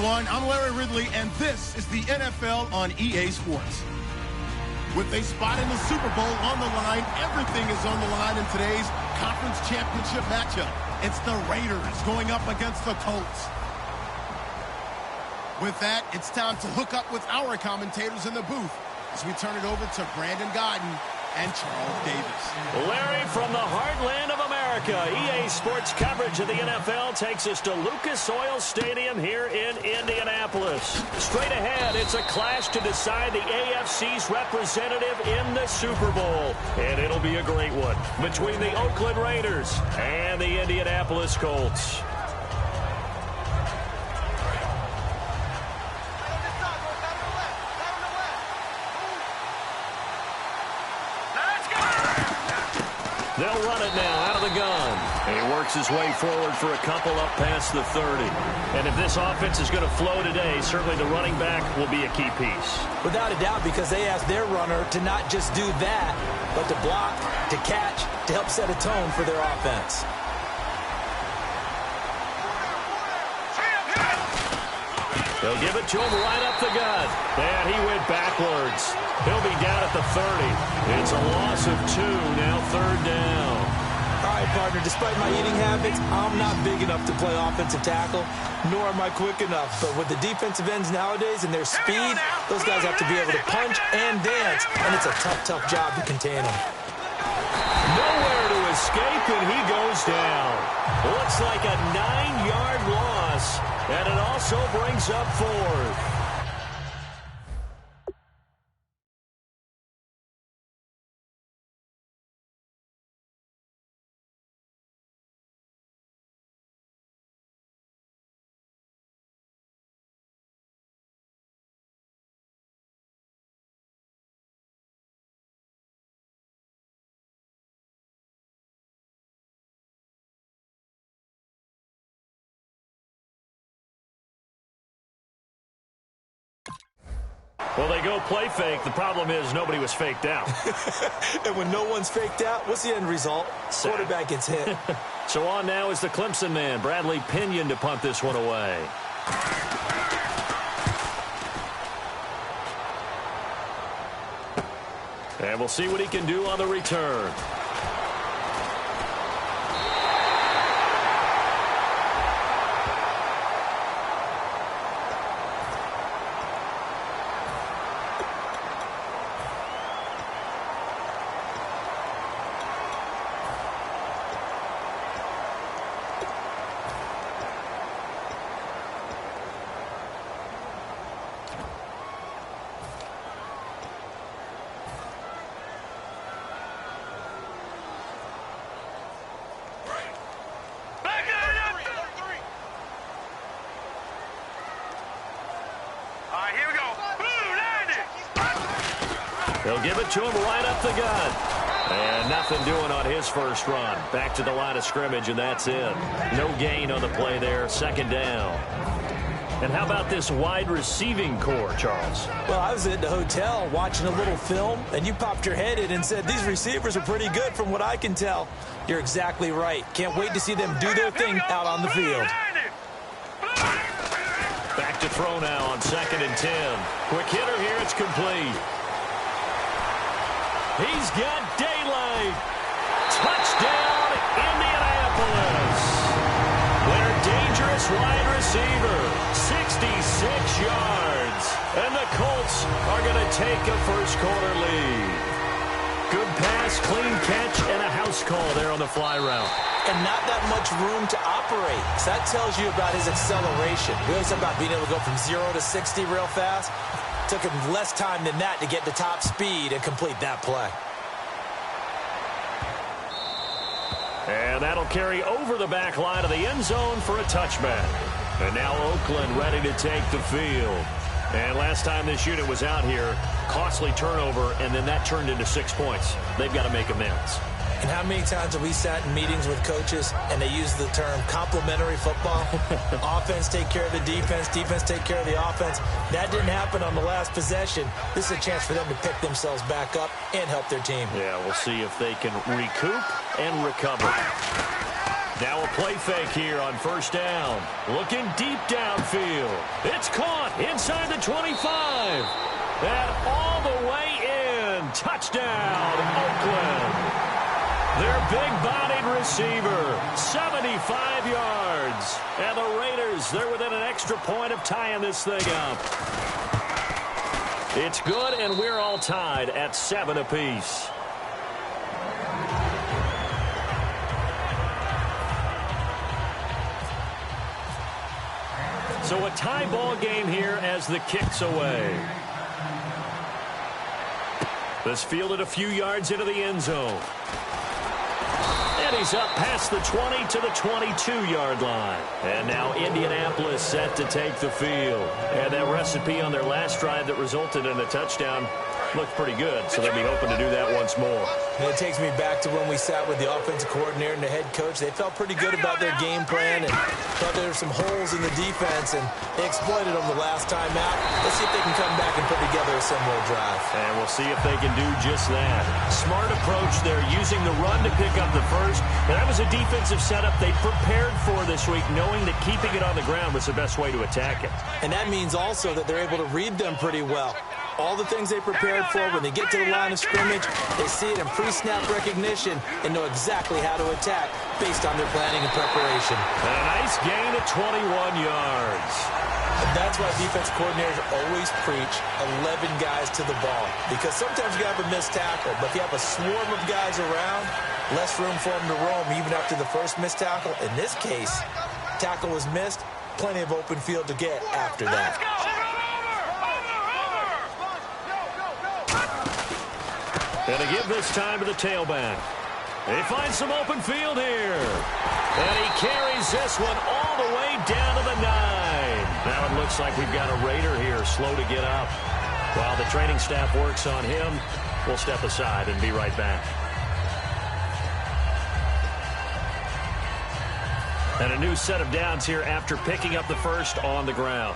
everyone. I'm Larry Ridley, and this is the NFL on EA Sports. With a spot in the Super Bowl on the line, everything is on the line in today's conference championship matchup. It's the Raiders going up against the Colts. With that, it's time to hook up with our commentators in the booth as we turn it over to Brandon Godden and Charles Davis. Larry, from the heartland of America, EA Sports coverage of the NFL takes us to Lucas Oil Stadium here in Indianapolis. Straight ahead, it's a clash to decide the AFC's representative in the Super Bowl. And it'll be a great one between the Oakland Raiders and the Indianapolis Colts. They'll run it now out of the gun. And he works his way forward for a couple up past the 30. And if this offense is going to flow today, certainly the running back will be a key piece. Without a doubt, because they asked their runner to not just do that, but to block, to catch, to help set a tone for their offense. They'll give it to him right up the gut. And he went backwards. He'll be down at the 30. It's a loss of 2, now third down. All right, partner, despite my eating habits, I'm not big enough to play offensive tackle, nor am I quick enough. But with the defensive ends nowadays and their speed, those guys have to be able to punch and dance, and it's a tough, tough job to contain them. Nowhere to escape, and he goes down. Looks like a 9-yard loss, and it also brings up 4th. Well, they go play fake. The problem is nobody was faked out. And when no one's faked out, what's the end result? Quarterback gets hit. So on now is the Clemson man, Bradley Pinion, to punt this one away. And we'll see what he can do on the return. They'll give it to him right up the gut. And nothing doing on his first run. Back to the line of scrimmage, and that's it. No gain on the play there. Second down. And how about this wide receiving core, Charles? Well, I was at the hotel watching a little film, and you popped your head in and said, these receivers are pretty good from what I can tell. You're exactly right. Can't wait to see them do their thing out on the field. Back to throw now on 2nd and 10. Quick hitter here. It's complete. He's got daylight. Touchdown, Indianapolis. Their dangerous wide receiver, 66 yards. And the Colts are going to take a first-quarter lead. Good pass, clean catch, and a house call there on the fly route. And not that much room to operate. So that tells you about his acceleration. We always talk about being able to go from 0 to 60 real fast. Took him less time than that to get to top speed and complete that play. And that'll carry over the back line of the end zone for a touchback. And now Oakland ready to take the field. And last time this unit was out here, costly turnover, and then that turned into 6 points. They've got to make amends. And how many times have we sat in meetings with coaches and they use the term complementary football? Offense take care of the defense, defense take care of the offense. That didn't happen on the last possession. This is a chance for them to pick themselves back up and help their team. Yeah, we'll see if they can recoup and recover. Now a play fake here on first down. Looking deep downfield. It's caught inside the 25. And all the way in. Touchdown, Oakland. Their big-bodied receiver, 75 yards. And the Raiders, they're within an extra point of tying this thing up. It's good, and we're all tied at 7 apiece. So a tie ball game here as the kick's away. This fielded a few yards into the end zone. And he's up past the 20 to the 22-yard line. And now Indianapolis set to take the field. And that recipe on their last drive that resulted in a touchdown looked pretty good, so they'll be hoping to do that once more. And it takes me back to when we sat with the offensive coordinator and the head coach. They felt pretty good about their game plan and thought there were some holes in the defense, and they exploited them the last time out. Let's see if they can come back and put together a similar drive. And we'll see if they can do just that. Smart approach there, using the run to pick up the first. And that was a defensive setup they prepared for this week, knowing that keeping it on the ground was the best way to attack it. And that means also that they're able to read them pretty well. All the things they prepared for, when they get to the line of scrimmage, they see it in pre-snap recognition and know exactly how to attack based on their planning and preparation. And a nice gain of 21 yards. And that's why defense coordinators always preach 11 guys to the ball, because sometimes you have a missed tackle, but if you have a swarm of guys around, less room for them to roam even after the first missed tackle. In this case, tackle was missed, plenty of open field to get after that. And to give this time to the tailback. They find some open field here. And he carries this one all the way down to the 9. Now it looks like we've got a Raider here, slow to get up. While the training staff works on him, we'll step aside and be right back. And a new set of downs here after picking up the first on the ground.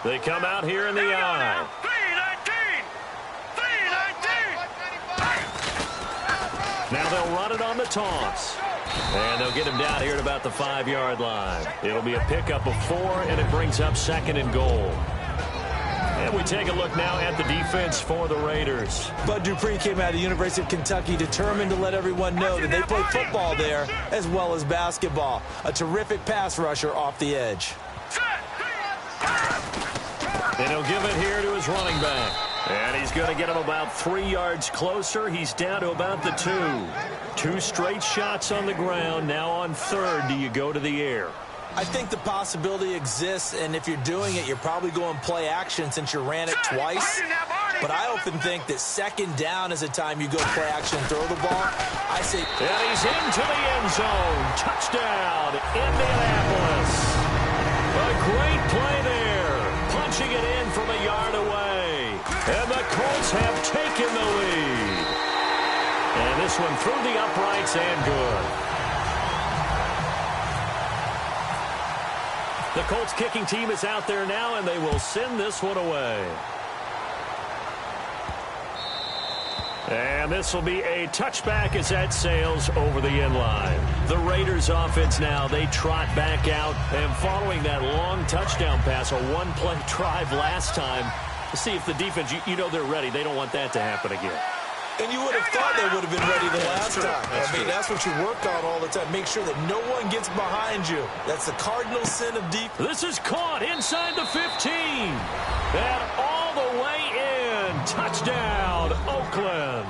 They come out here in the I. Now they'll run it on the toss. And they'll get him down here at about the 5-yard line. It'll be a pickup of 4, and it brings up 2nd and goal. And we take a look now at the defense for the Raiders. Bud Dupree came out of the University of Kentucky determined to let everyone know that they play football there as well as basketball. A terrific pass rusher off the edge. And he'll give it here to his running back. And he's going to get him about 3 yards closer. He's down to about the 2. 2 straight shots on the ground. Now on 3rd, do you go to the air? I think the possibility exists, and if you're doing it, you're probably going play action since you ran it twice. But I often think that 2nd down is the time you go play action and throw the ball. I say... And he's into the end zone. Touchdown, Indianapolis. A great play there. Punching it in from a yard away. And the Colts have taken the lead. And this one through the uprights and good. The Colts kicking team is out there now, and they will send this one away. And this will be a touchback as that sails over the end line. The Raiders offense now, they trot back out. And following that long touchdown pass, a one-play drive last time, to see if the defense, you know they're ready. They don't want that to happen again. And you would have thought they would have been ready the last time. That's what you work on all the time. Make sure that no one gets behind you. That's the cardinal sin of defense. This is caught inside the 15. And all the way in. Touchdown, Oakland.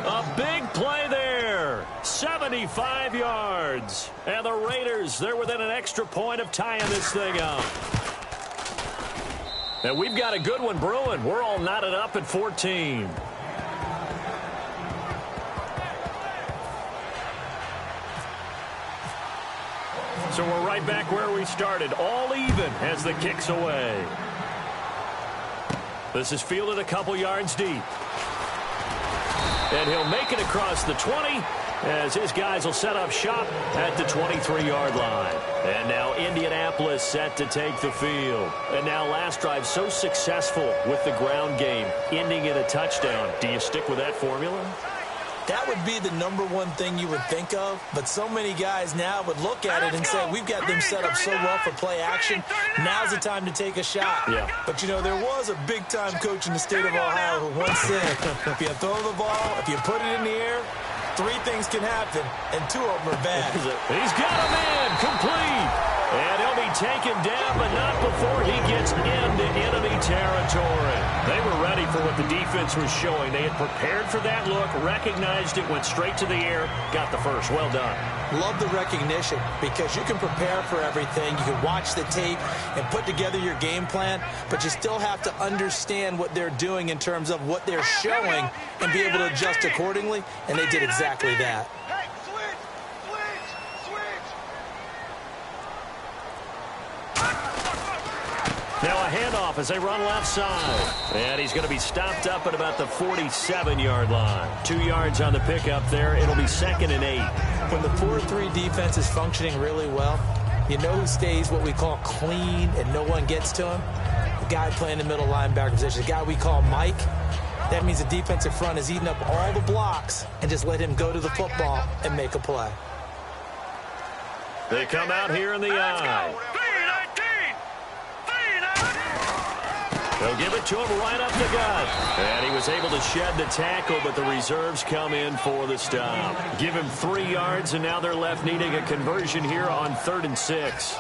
A big play there. 75 yards. And the Raiders, they're within an extra point of tying this thing up. And we've got a good one brewing. We're all knotted up at 14. So we're right back where we started, all even as the kick's away. This is fielded a couple yards deep. And he'll make it across the 20 as his guys will set up shop at the 23-yard line. And now Indianapolis set to take the field. And now last drive so successful with the ground game, ending in a touchdown. Do you stick with that formula? That would be the number one thing you would think of, but so many guys now would look at it and say, we've got them set up so well for play action, now's the time to take a shot. Yeah. But, you know, there was a big-time coach in the state of Ohio who once said, if you throw the ball, if you put it in the air, 3 things can happen, and 2 of them are bad. He's got a man, complete. And he'll be taken down, but not before he gets into enemy territory. They were ready for what the defense was showing. They had prepared for that look, recognized it, went straight to the air, got the first. Well done. Love the recognition because you can prepare for everything. You can watch the tape and put together your game plan, but you still have to understand what they're doing in terms of what they're showing and be able to adjust accordingly, and they did exactly that. Now a handoff as they run left side. And he's going to be stopped up at about the 47-yard line. 2 yards on the pickup there. It'll be 2nd and 8. When the 4-3 defense is functioning really well, you know who stays what we call clean and no one gets to him? The guy playing the middle linebacker position, the guy we call Mike. That means the defensive front is eating up all the blocks and just let him go to the football and make a play. They come out here in the eye. They'll give it to him right up the gut. And he was able to shed the tackle, but the reserves come in for the stop. Give him 3 yards, and now they're left needing a conversion here on 3rd and 6.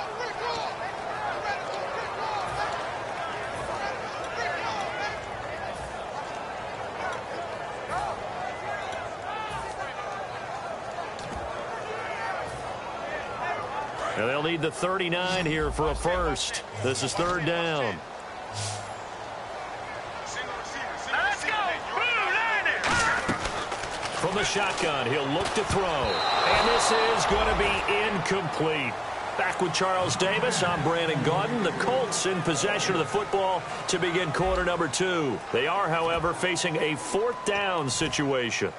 And they'll need the 39 here for a first. This is 3rd down. From the shotgun, he'll look to throw. And this is going to be incomplete. Back with Charles Davis, I'm Brandon Gaudin. The Colts in possession of the football to begin quarter number 2. They are, however, facing a 4th down situation.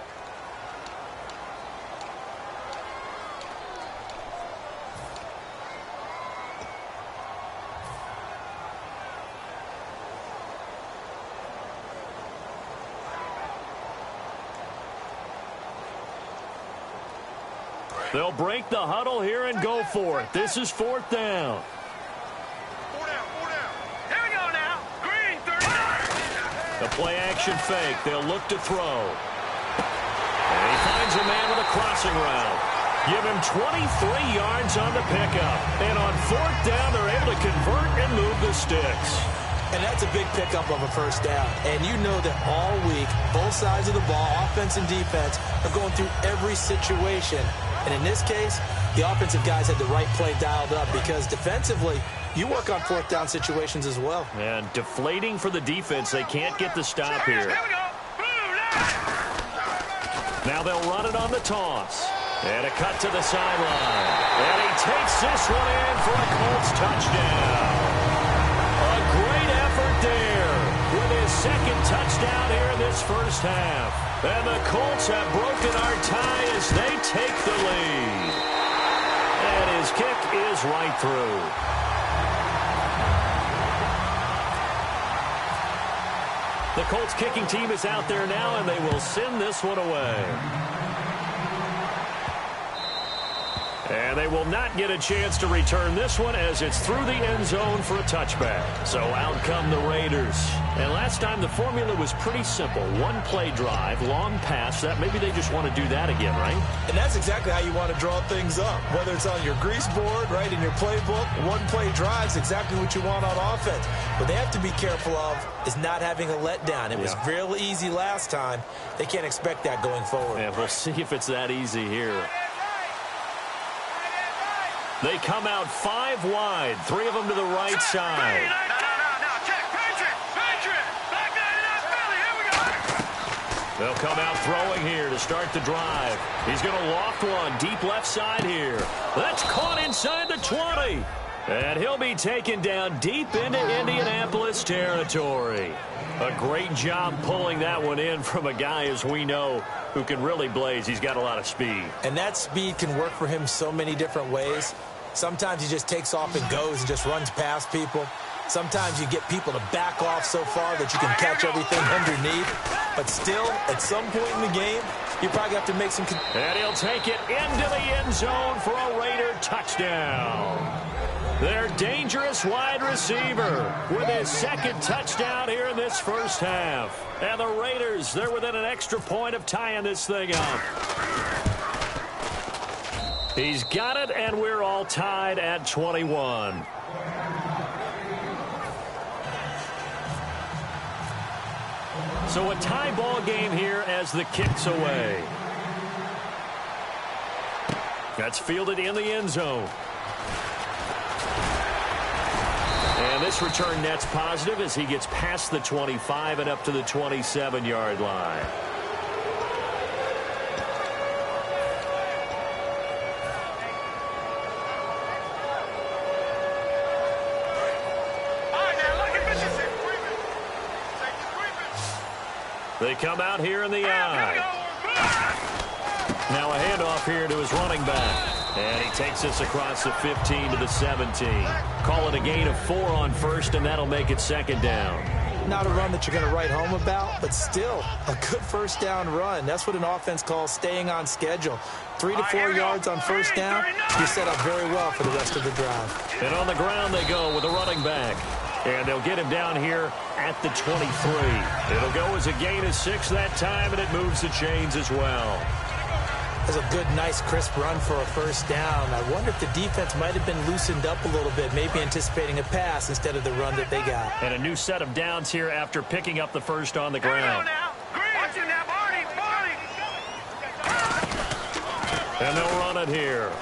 They'll break the huddle here and go for it. This is 4th down. 4 down. Here we go now. Green, 39. The play action fake. They'll look to throw. And he finds a man with a crossing route. Give him 23 yards on the pickup. And on 4th down, they're able to convert and move the sticks. And that's a big pickup of a first down. And you know that all week, both sides of the ball, offense and defense, are going through every situation. And in this case, the offensive guys had the right play dialed up because defensively, you work on 4th down situations as well. And deflating for the defense. They can't get the stop here. Now they'll run it on the toss. And a cut to the sideline. And he takes this one in for a Colts touchdown. A great effort there with his 2nd touchdown here in this first half. And the Colts have broken our tie as they take the lead. And his kick is right through. The Colts kicking team is out there now, and they will send this one away. And they will not get a chance to return this one as it's through the end zone for a touchback. So out come the Raiders. And last time the formula was pretty simple. 1 play drive, long pass. That maybe they just want to do that again, right? And that's exactly how you want to draw things up. Whether it's on your grease board, right, in your playbook, 1 play drive is exactly what you want on offense. What they have to be careful of is not having a letdown. It was real easy last time. They can't expect that going forward. Yeah, we'll see if it's that easy here. They come out 5 wide, 3 of them to the right side. No, check. Patriot. Back that up, Philly. Here we go. They'll come out throwing here to start the drive. He's going to loft one deep left side here. That's caught inside the 20. And he'll be taken down deep into Indianapolis territory. A great job pulling that one in from a guy, as we know, who can really blaze. He's got a lot of speed. And that speed can work for him so many different ways. Sometimes he just takes off and goes and just runs past people. Sometimes you get people to back off so far that you can catch everything underneath. But still, at some point in the game, you probably have to make some... And he'll take it into the end zone for a Raider touchdown. Their dangerous wide receiver with his second touchdown here in this first half. And the Raiders, they're within an extra point of tying this thing up. He's got it, and we're all tied at 21. So a tie ball game here as the kick's away. That's fielded in the end zone. And this return net's positive as he gets past the 25 and up to the 27-yard line. They come out here in the eye. Now a handoff here to his running back. And he takes this across the 15 to the 17. Call it a gain of 4 on first, and that'll make it second down. Not a run that you're going to write home about, but still a good first down run. That's what an offense calls staying on schedule. 3 to 4 yards on first down, you're set up very well for the rest of the drive. And on the ground they go with a running back. And they'll get him down here at the 23. It'll go as a gain of 6 that time, and it moves the chains as well. That's a good, nice, crisp run for a first down. I wonder if the defense might have been loosened up a little bit, maybe anticipating a pass instead of the run that they got. And a new set of downs here after picking up the first on the ground. And they'll run it here.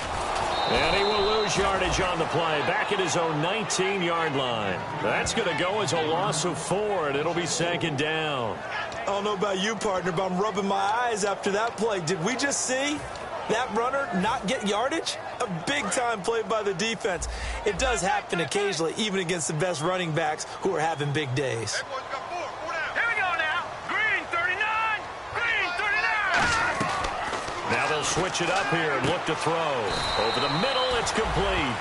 And he will lose yardage on the play, back at his own 19-yard line. That's going to go as a loss of 4, and it'll be second down. I don't know about you, partner, but I'm rubbing my eyes after that play. Did we just see that runner not get yardage? A big-time play by the defense. It does happen occasionally, even against the best running backs who are having big days. Here we go now. Green 39. Green 39. Now they'll switch it up here and look to throw. Over the middle, it's complete.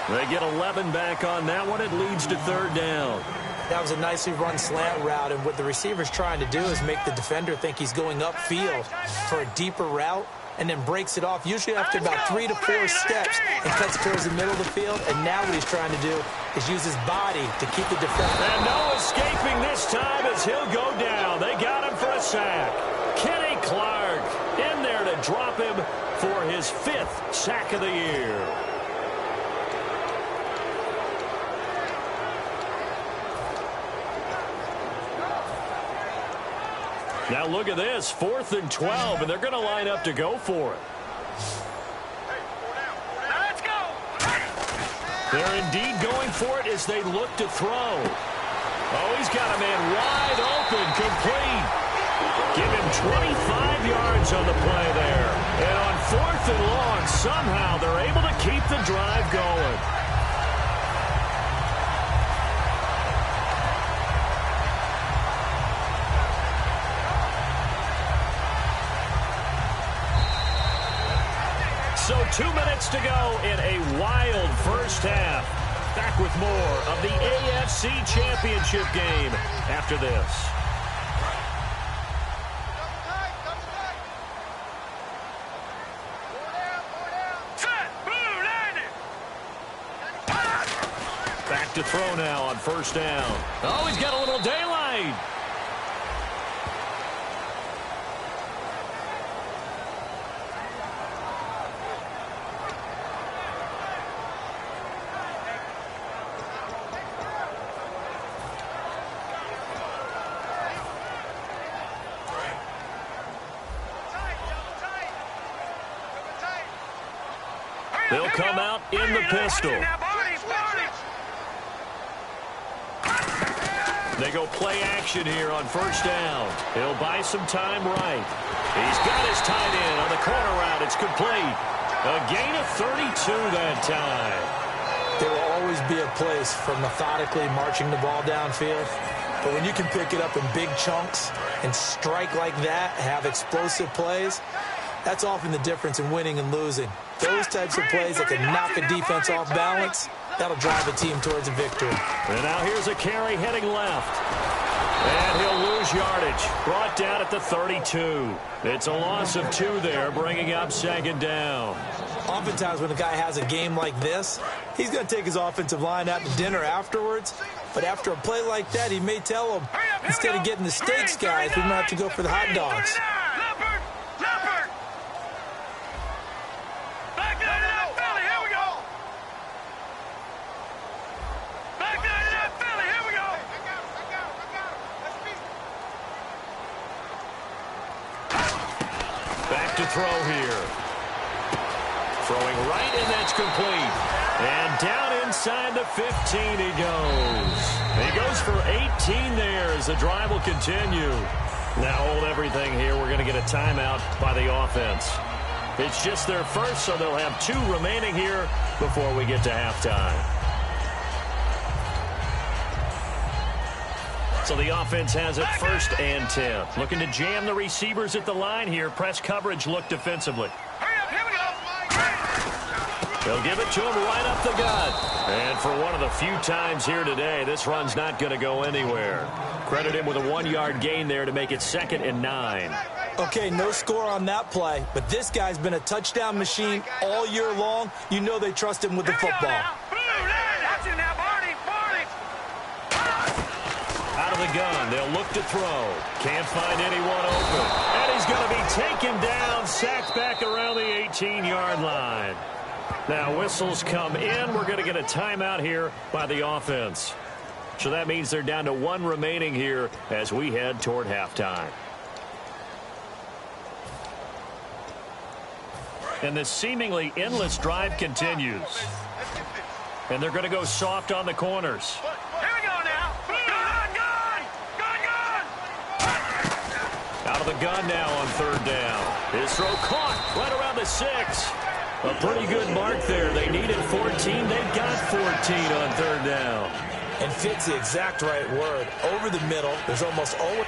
They get 11 back on that one. It leads to third down. That was a nicely run slant route, and what the receiver's trying to do is make the defender think he's going upfield for a deeper route, and then breaks it off, usually after about 3 to 4 steps, and cuts towards the middle of the field. And now what he's trying to do is use his body to keep the defender. And no escaping this time as he'll go down. They got him for a sack. Kenny Clark in there to drop him for his 5th sack of the year. Now look at this, 4th and 12, and they're going to line up to go for it. Let's go. They're indeed going for it as they look to throw. Oh, he's got a man wide open, complete. Give him 25 yards on the play there. And on 4th and long, somehow they're able to keep the drive going. So 2 minutes to go in a wild first half. Back with more of the AFC Championship game after this. Back to throw now on first down. Oh, he's got a little daylight. They'll come out in the pistol. They go play action here on first down. He'll buy some time right. He's got his tight end on the corner route. It's complete. A gain of 32 that time. There will always be a place for methodically marching the ball downfield. But when you can pick it up in big chunks and strike like that, have explosive plays, that's often the difference in winning and losing. Those types of plays that can knock a defense off balance, That'll drive a team towards a victory. And now here's a carry heading left. And he'll lose yardage. Brought down at the 32. It's a loss of 2 there, bringing up second down. Oftentimes when a guy has a game like this, he's going to take his offensive line out to dinner afterwards. But after a play like that, he may tell them, instead of getting the steaks, guys, we might have to go for the hot dogs. Back to throw here. Throwing right, and that's complete. And down inside the 15 he goes. He goes for 18 there as the drive will continue. Now hold everything here. We're going to get a timeout by the offense. It's just their first, so they'll have 2 remaining here before we get to halftime. So the offense has it 1st and 10. Looking to jam the receivers at the line here. Press coverage look defensively. They'll give it to him right up the gut. And for one of the few times here today, this run's not going to go anywhere. Credit him with a 1-yard gain there to make it 2nd and 9. Okay, no score on that play, but this guy's been a touchdown machine all year long. You know they trust him with the football. Out of the gun, they'll look to throw. Can't find anyone open. And he's going to be taken down, sacked back around the 18-yard line. Now whistles come in. We're going to get a timeout here by the offense. So that means they're down to 1 remaining here as we head toward halftime. And this seemingly endless drive continues. And they're going to go soft on the corners. Out of the gun now on 3rd down. His throw caught right around the 6. A pretty good mark there. They needed 14. They've got 14 on 3rd down. And fits the exact right word. Over the middle, there's almost always...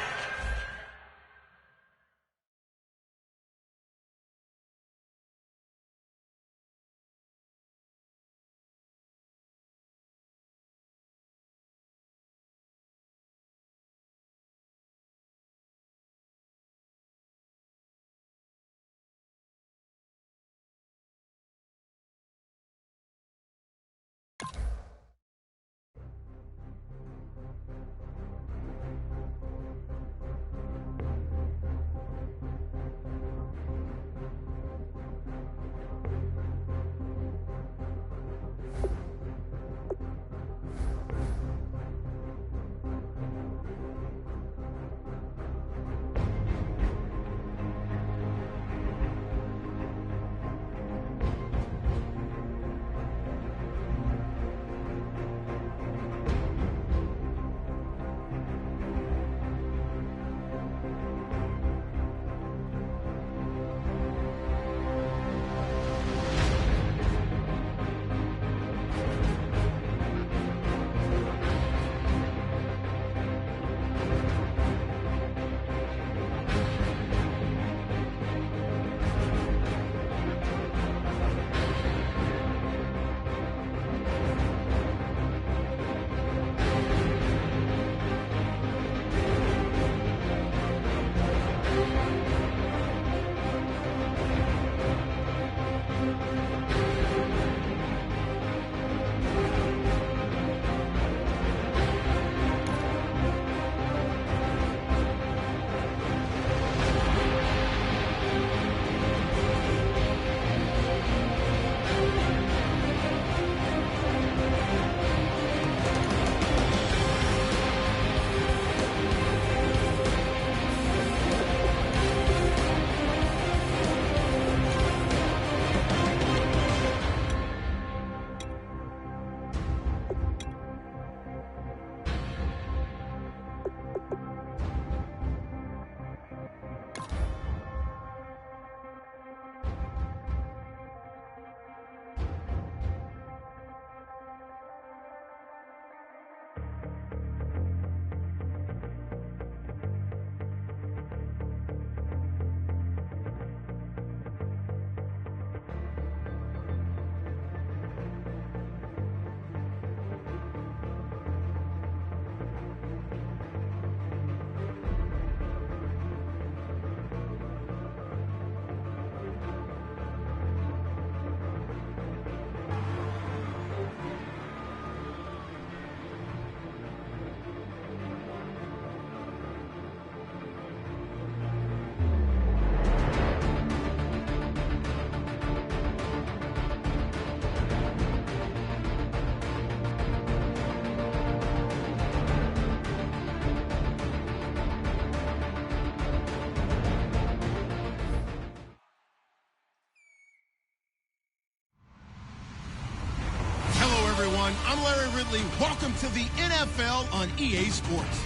I'm Larry Ridley. Welcome to the NFL on EA Sports.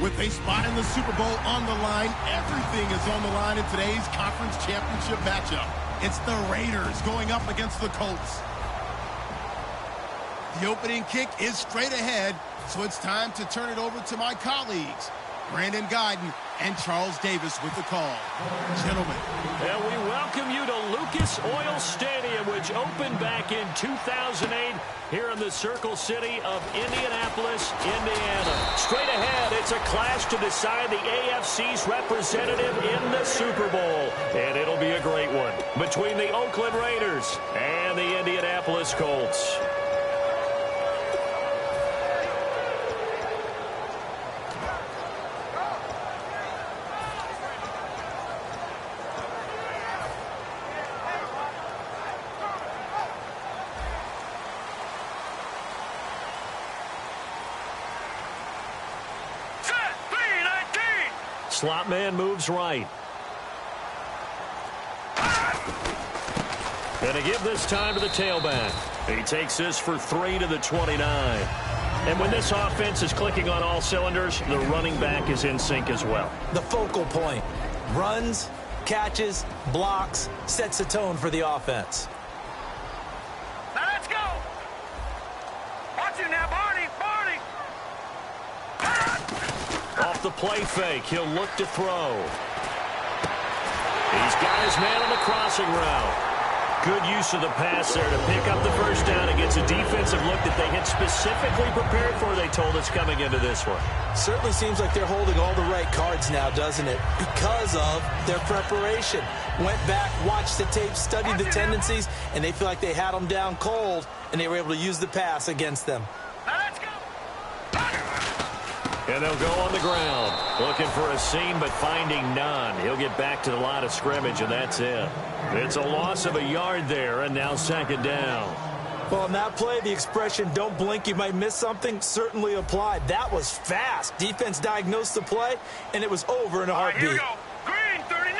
With a spot in the Super Bowl on the line, everything is on the line in today's conference championship matchup. It's the Raiders going up against the Colts. The opening kick is straight ahead, so it's time to turn it over to my colleagues, Brandon Guyton and Charles Davis with the call. Gentlemen. And we welcome you to Lucas Oil Stadium, which opened back in 2008 here in the Circle City of Indianapolis, Indiana. Straight ahead, it's a clash to decide the AFC's representative in the Super Bowl. And it'll be a great one between the Oakland Raiders and the Indianapolis Colts. Slot man moves right. Gonna give this time to the tailback. He takes this for 3 to the 29. And when this offense is clicking on all cylinders, the running back is in sync as well. The focal point. Runs, catches, blocks, sets the tone for the offense. Now let's go. Watch you now, Barney. Off the play fake, he'll look to throw. He's got his man on the crossing route. Good use of the pass there to pick up the first down against a defensive look that they had specifically prepared for, they told us, coming into this one. Certainly seems like they're holding all the right cards now, doesn't it? Because of their preparation. Went back, watched the tape, studied the tendencies, and they feel like they had them down cold, and they were able to use the pass against them. And they'll go on the ground, looking for a seam but finding none. He'll get back to the line of scrimmage, and that's it. It's a loss of a yard there, and now second down. Well, on that play, the expression, don't blink, you might miss something, certainly applied. That was fast. Defense diagnosed the play, and it was over in a heartbeat. Here we go. Green 39.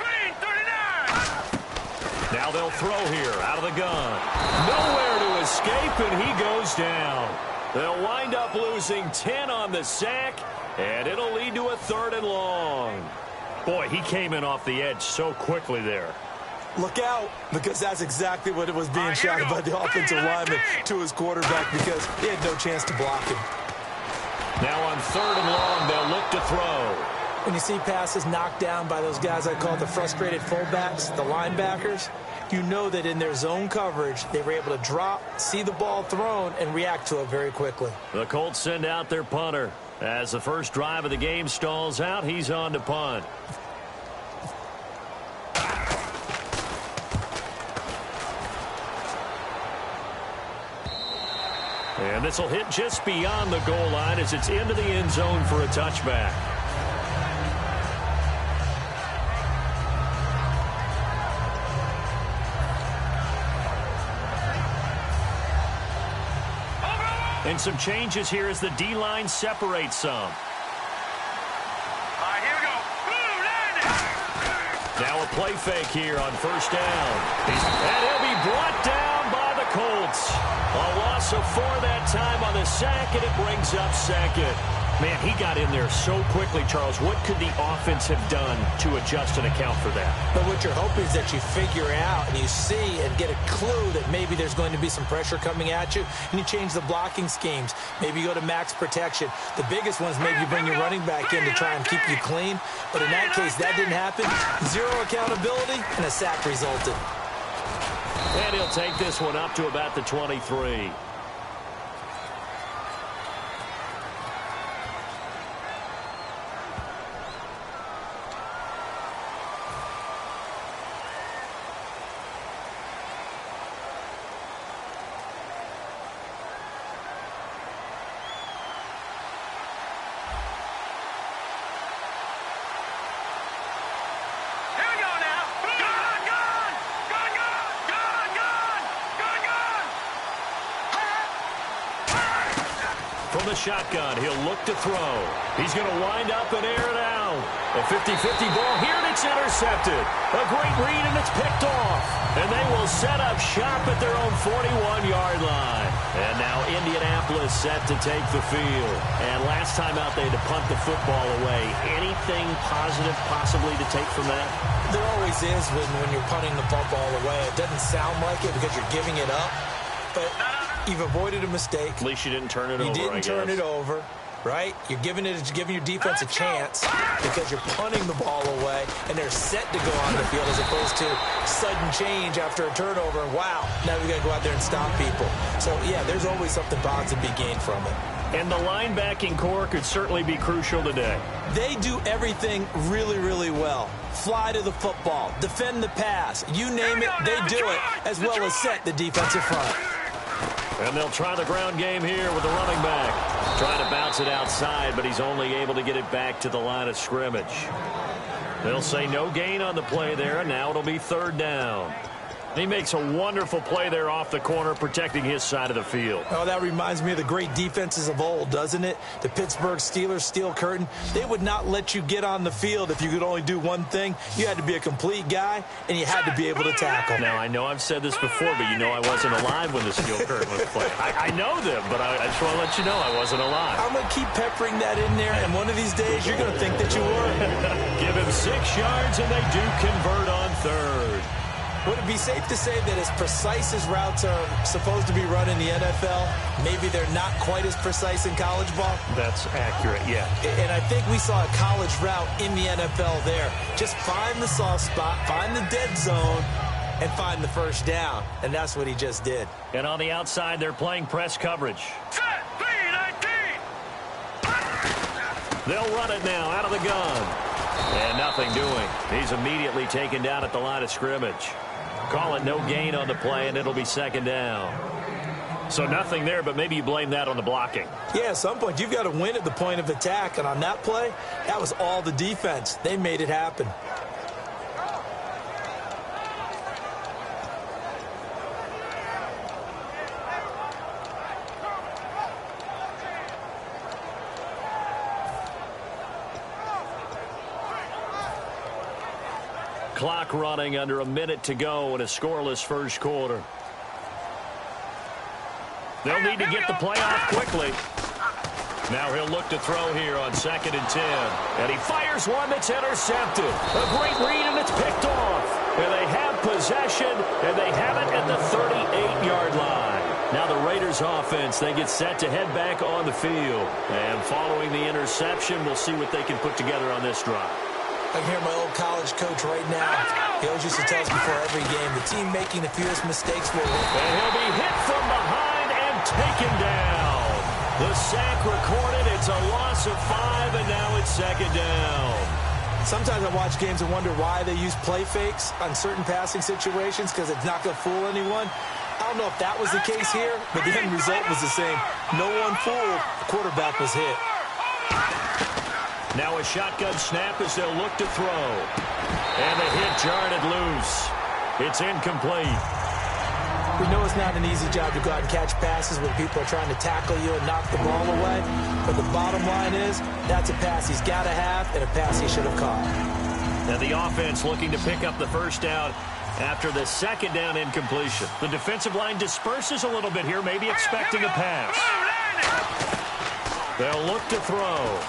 Green 39. Now they'll throw here out of the gun. Nowhere to escape, and he goes down. They'll wind up losing 10 on the sack, and it'll lead to a 3rd and long. Boy, he came in off the edge so quickly there. Look out, because that's exactly what it was being shouted by the offensive lineman to his quarterback, because he had no chance to block him. Now on 3rd and long, they'll look to throw. When you see passes knocked down by those guys I call the frustrated fullbacks, the linebackers, you know that in their zone coverage, they were able to drop, see the ball thrown, and react to it very quickly. The Colts send out their punter. As the first drive of the game stalls out, he's on to punt. And this will hit just beyond the goal line as it's into the end zone for a touchback. And some changes here as the D-line separates some. All right, here we go. Now a play fake here on first down. And he'll be brought down by the Colts. A loss of 4 that time on the sack, and it brings up second. Man, he got in there so quickly, Charles. What could the offense have done to adjust and account for that? But what you're hoping is that you figure out and you see and get a clue that maybe there's going to be some pressure coming at you, and you change the blocking schemes. Maybe you go to max protection. The biggest one is maybe you bring your running back in to try and keep you clean. But in that case, that didn't happen. 0 accountability, and a sack resulted. And he'll take this one up to about the 23. the shotgun. He'll look to throw. He's going to wind up and air it out. A 50-50 ball here, and it's intercepted. A great read, and it's picked off. And they will set up shop at their own 41-yard line. And now Indianapolis set to take the field. And last time out, they had to punt the football away. Anything positive possibly to take from that? There always is when you're punting the football away. It doesn't sound like it because you're giving it up. But you've avoided a mistake. At least you didn't turn it over, You didn't turn it over, right? You're giving your defense a chance because you're punting the ball away, and they're set to go on the field as opposed to sudden change after a turnover. And wow, now we got to go out there and stop people. So, yeah, there's always something positive to be gained from it. And the linebacking core could certainly be crucial today. They do everything really, really well. Fly to the football, defend the pass, you name it, they do it, as well as set the defensive front. And they'll try the ground game here with the running back. Trying to bounce it outside, but he's only able to get it back to the line of scrimmage. They'll say no gain on the play there, and now it'll be third down. He makes a wonderful play there off the corner, protecting his side of the field. Oh, that reminds me of the great defenses of old, doesn't it? The Pittsburgh Steelers, steel curtain. They would not let you get on the field if you could only do one thing. You had to be a complete guy, and you had to be able to tackle. Now, I know I've said this before, but you know I wasn't alive when the steel curtain was played. I know them, but I just want to let you know I wasn't alive. I'm going to keep peppering that in there, and one of these days you're going to think that you were. Give him 6 yards, and they do convert on third. Would it be safe to say that as precise as routes are supposed to be run in the NFL, maybe they're not quite as precise in college ball? That's accurate, yeah. And I think we saw a college route in the NFL there. Just find the soft spot, find the dead zone, and find the first down. And that's what he just did. And on the outside, they're playing press coverage. Set, B-19. They'll run it now out of the gun. And nothing doing. He's immediately taken down at the line of scrimmage. Call it no gain on the play, and it'll be second down. So nothing there, but maybe you blame that on the blocking. Yeah, at some point, you've got to win at the point of attack. And on that play, that was all the defense. They made it happen. Clock running, under a minute to go in a scoreless first quarter. They'll need to get the play off quickly. Now he'll look to throw here on 2nd and 10. And he fires one that's intercepted. A great read, and it's picked off. And they have possession, and they have it at the 38-yard line. Now the Raiders offense, they get set to head back on the field. And following the interception, we'll see what they can put together on this drive. I can hear my old college coach right now. He always used to tell us before every game, the team making the fewest mistakes will win. And he'll be hit from behind and taken down. The sack recorded. It's a loss of 5, and now it's second down. Sometimes I watch games and wonder why they use play fakes on certain passing situations because it's not going to fool anyone. I don't know if that was the case here, but the end result was the same. No one fooled. The quarterback was hit. Now a shotgun snap as they'll look to throw. And the hit jarred it loose. It's incomplete. We know it's not an easy job to go out and catch passes when people are trying to tackle you and knock the ball away. But the bottom line is, that's a pass he's got to have and a pass he should have caught. And the offense looking to pick up the first down after the second down incompletion. The defensive line disperses a little bit here, maybe expecting a pass. They'll look to throw.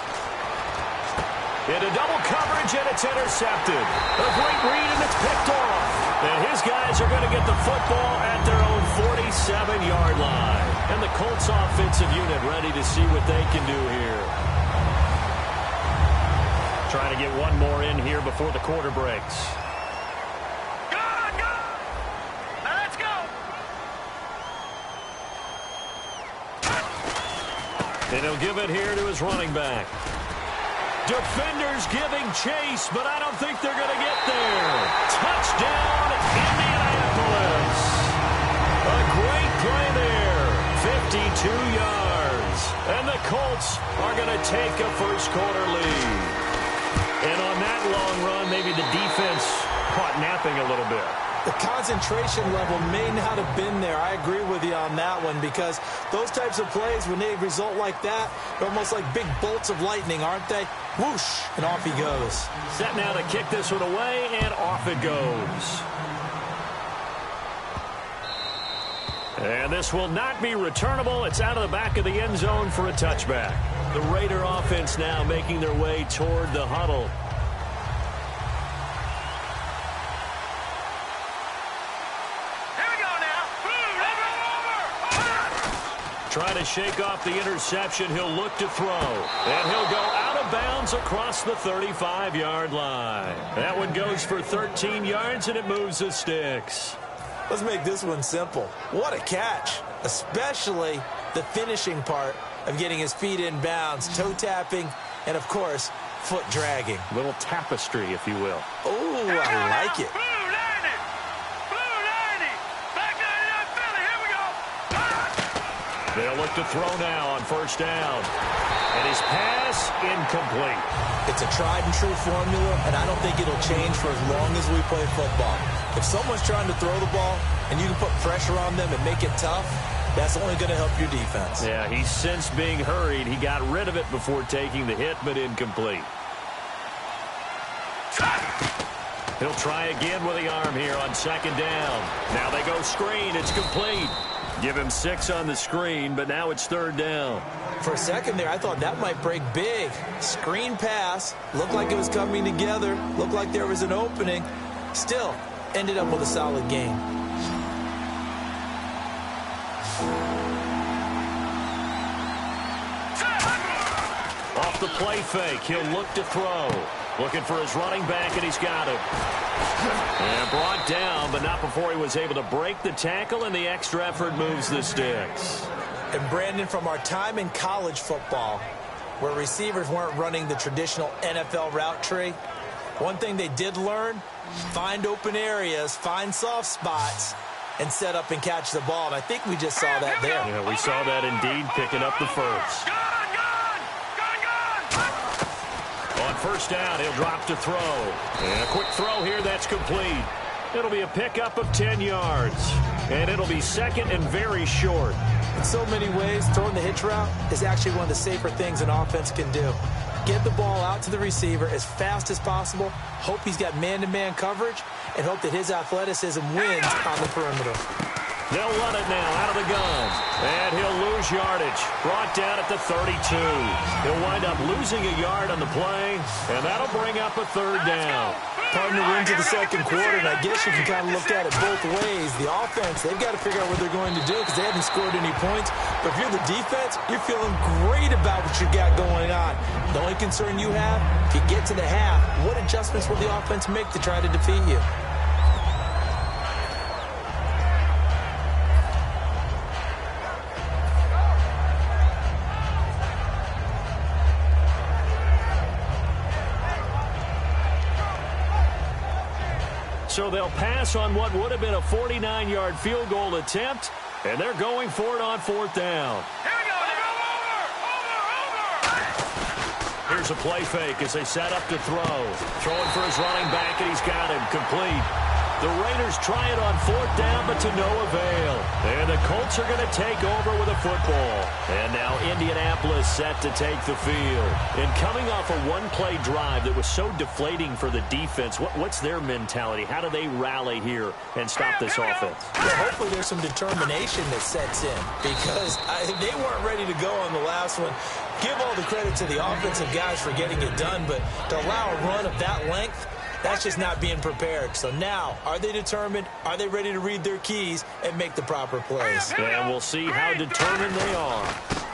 Into double coverage, and it's intercepted. A great read, and it's picked off. And his guys are going to get the football at their own 47-yard line. And the Colts offensive unit ready to see what they can do here. Trying to get one more in here before the quarter breaks. Go, go. Now let's go. And he'll give it here to his running back. Defenders giving chase, but I don't think they're going to get there. Touchdown, Indianapolis. A great play there. 52 yards. And the Colts are going to take a first-quarter lead. And on that long run, maybe the defense caught napping a little bit. The concentration level may not have been there. I agree with you on that one, because those types of plays, when they result like that, they're almost like big bolts of lightning, aren't they? Whoosh, and off he goes. Set now to kick this one away, and off it goes. And this will not be returnable. It's out of the back of the end zone for a touchback. The Raider offense now making their way toward the huddle. Trying to shake off the interception. He'll look to throw. And he'll go out of bounds across the 35-yard line. That one goes for 13 yards, and it moves the sticks. Let's make this one simple. What a catch, especially the finishing part of getting his feet in bounds, toe tapping, and, of course, foot dragging. A little tapestry, if you will. Oh, I like it. They'll look to throw now on first down. And his pass incomplete. It's a tried-and-true formula, and I don't think it'll change for as long as we play football. If someone's trying to throw the ball and you can put pressure on them and make it tough, that's only going to help your defense. Yeah, he's since being hurried. He got rid of it before taking the hit, but incomplete. He'll try again with the arm here on second down. Now they go screen. It's complete. Give him 6 on the screen, but now it's third down. For a second there, I thought that might break big. Screen pass. Looked like it was coming together. Looked like there was an opening. Still, ended up with a solid gain. Off the play fake, he'll look to throw. Looking for his running back, and he's got him. And brought down, but not before he was able to break the tackle, and the extra effort moves the sticks. And, Brandon, from our time in college football, where receivers weren't running the traditional NFL route tree, one thing they did learn, find open areas, find soft spots, and set up and catch the ball. And I think we just saw that there. Yeah, we saw that indeed, picking up the first. On first down, he'll drop to throw. And a quick throw here, that's complete. It'll be a pickup of 10 yards. And it'll be second and very short. In so many ways, throwing the hitch route is actually one of the safer things an offense can do. Get the ball out to the receiver as fast as possible, hope he's got man-to-man coverage, and hope that his athleticism wins on the perimeter. They'll run it now out of the gun. And he'll lose yardage. Brought down at the 32. He'll wind up losing a yard on the play, and that'll bring up a third down. Partner into the second quarter, and I guess you can kind of look at it both ways. The offense, they've got to figure out what they're going to do because they haven't scored any points. But if you're the defense, you're feeling great about what you got going on. The only concern you have, if you get to the half, what adjustments will the offense make to try to defeat you? So they'll pass on what would have been a 49-yard field goal attempt, and they're going for it on fourth down. Here we go. Over. Here's a play fake as they set up to throw. Throwing for his running back, and he's got him complete. The Raiders try it on fourth down, but to no avail. And the Colts are going to take over with a football. And now Indianapolis set to take the field. And coming off a one-play drive that was so deflating for the defense, what's their mentality? How do they rally here and stop this offense? Well, hopefully there's some determination that sets in because they weren't ready to go on the last one. Give all the credit to the offensive guys for getting it done, but to allow a run of that length, that's just not being prepared. So now, are they determined? Are they ready to read their keys and make the proper plays? And we'll see how determined they are.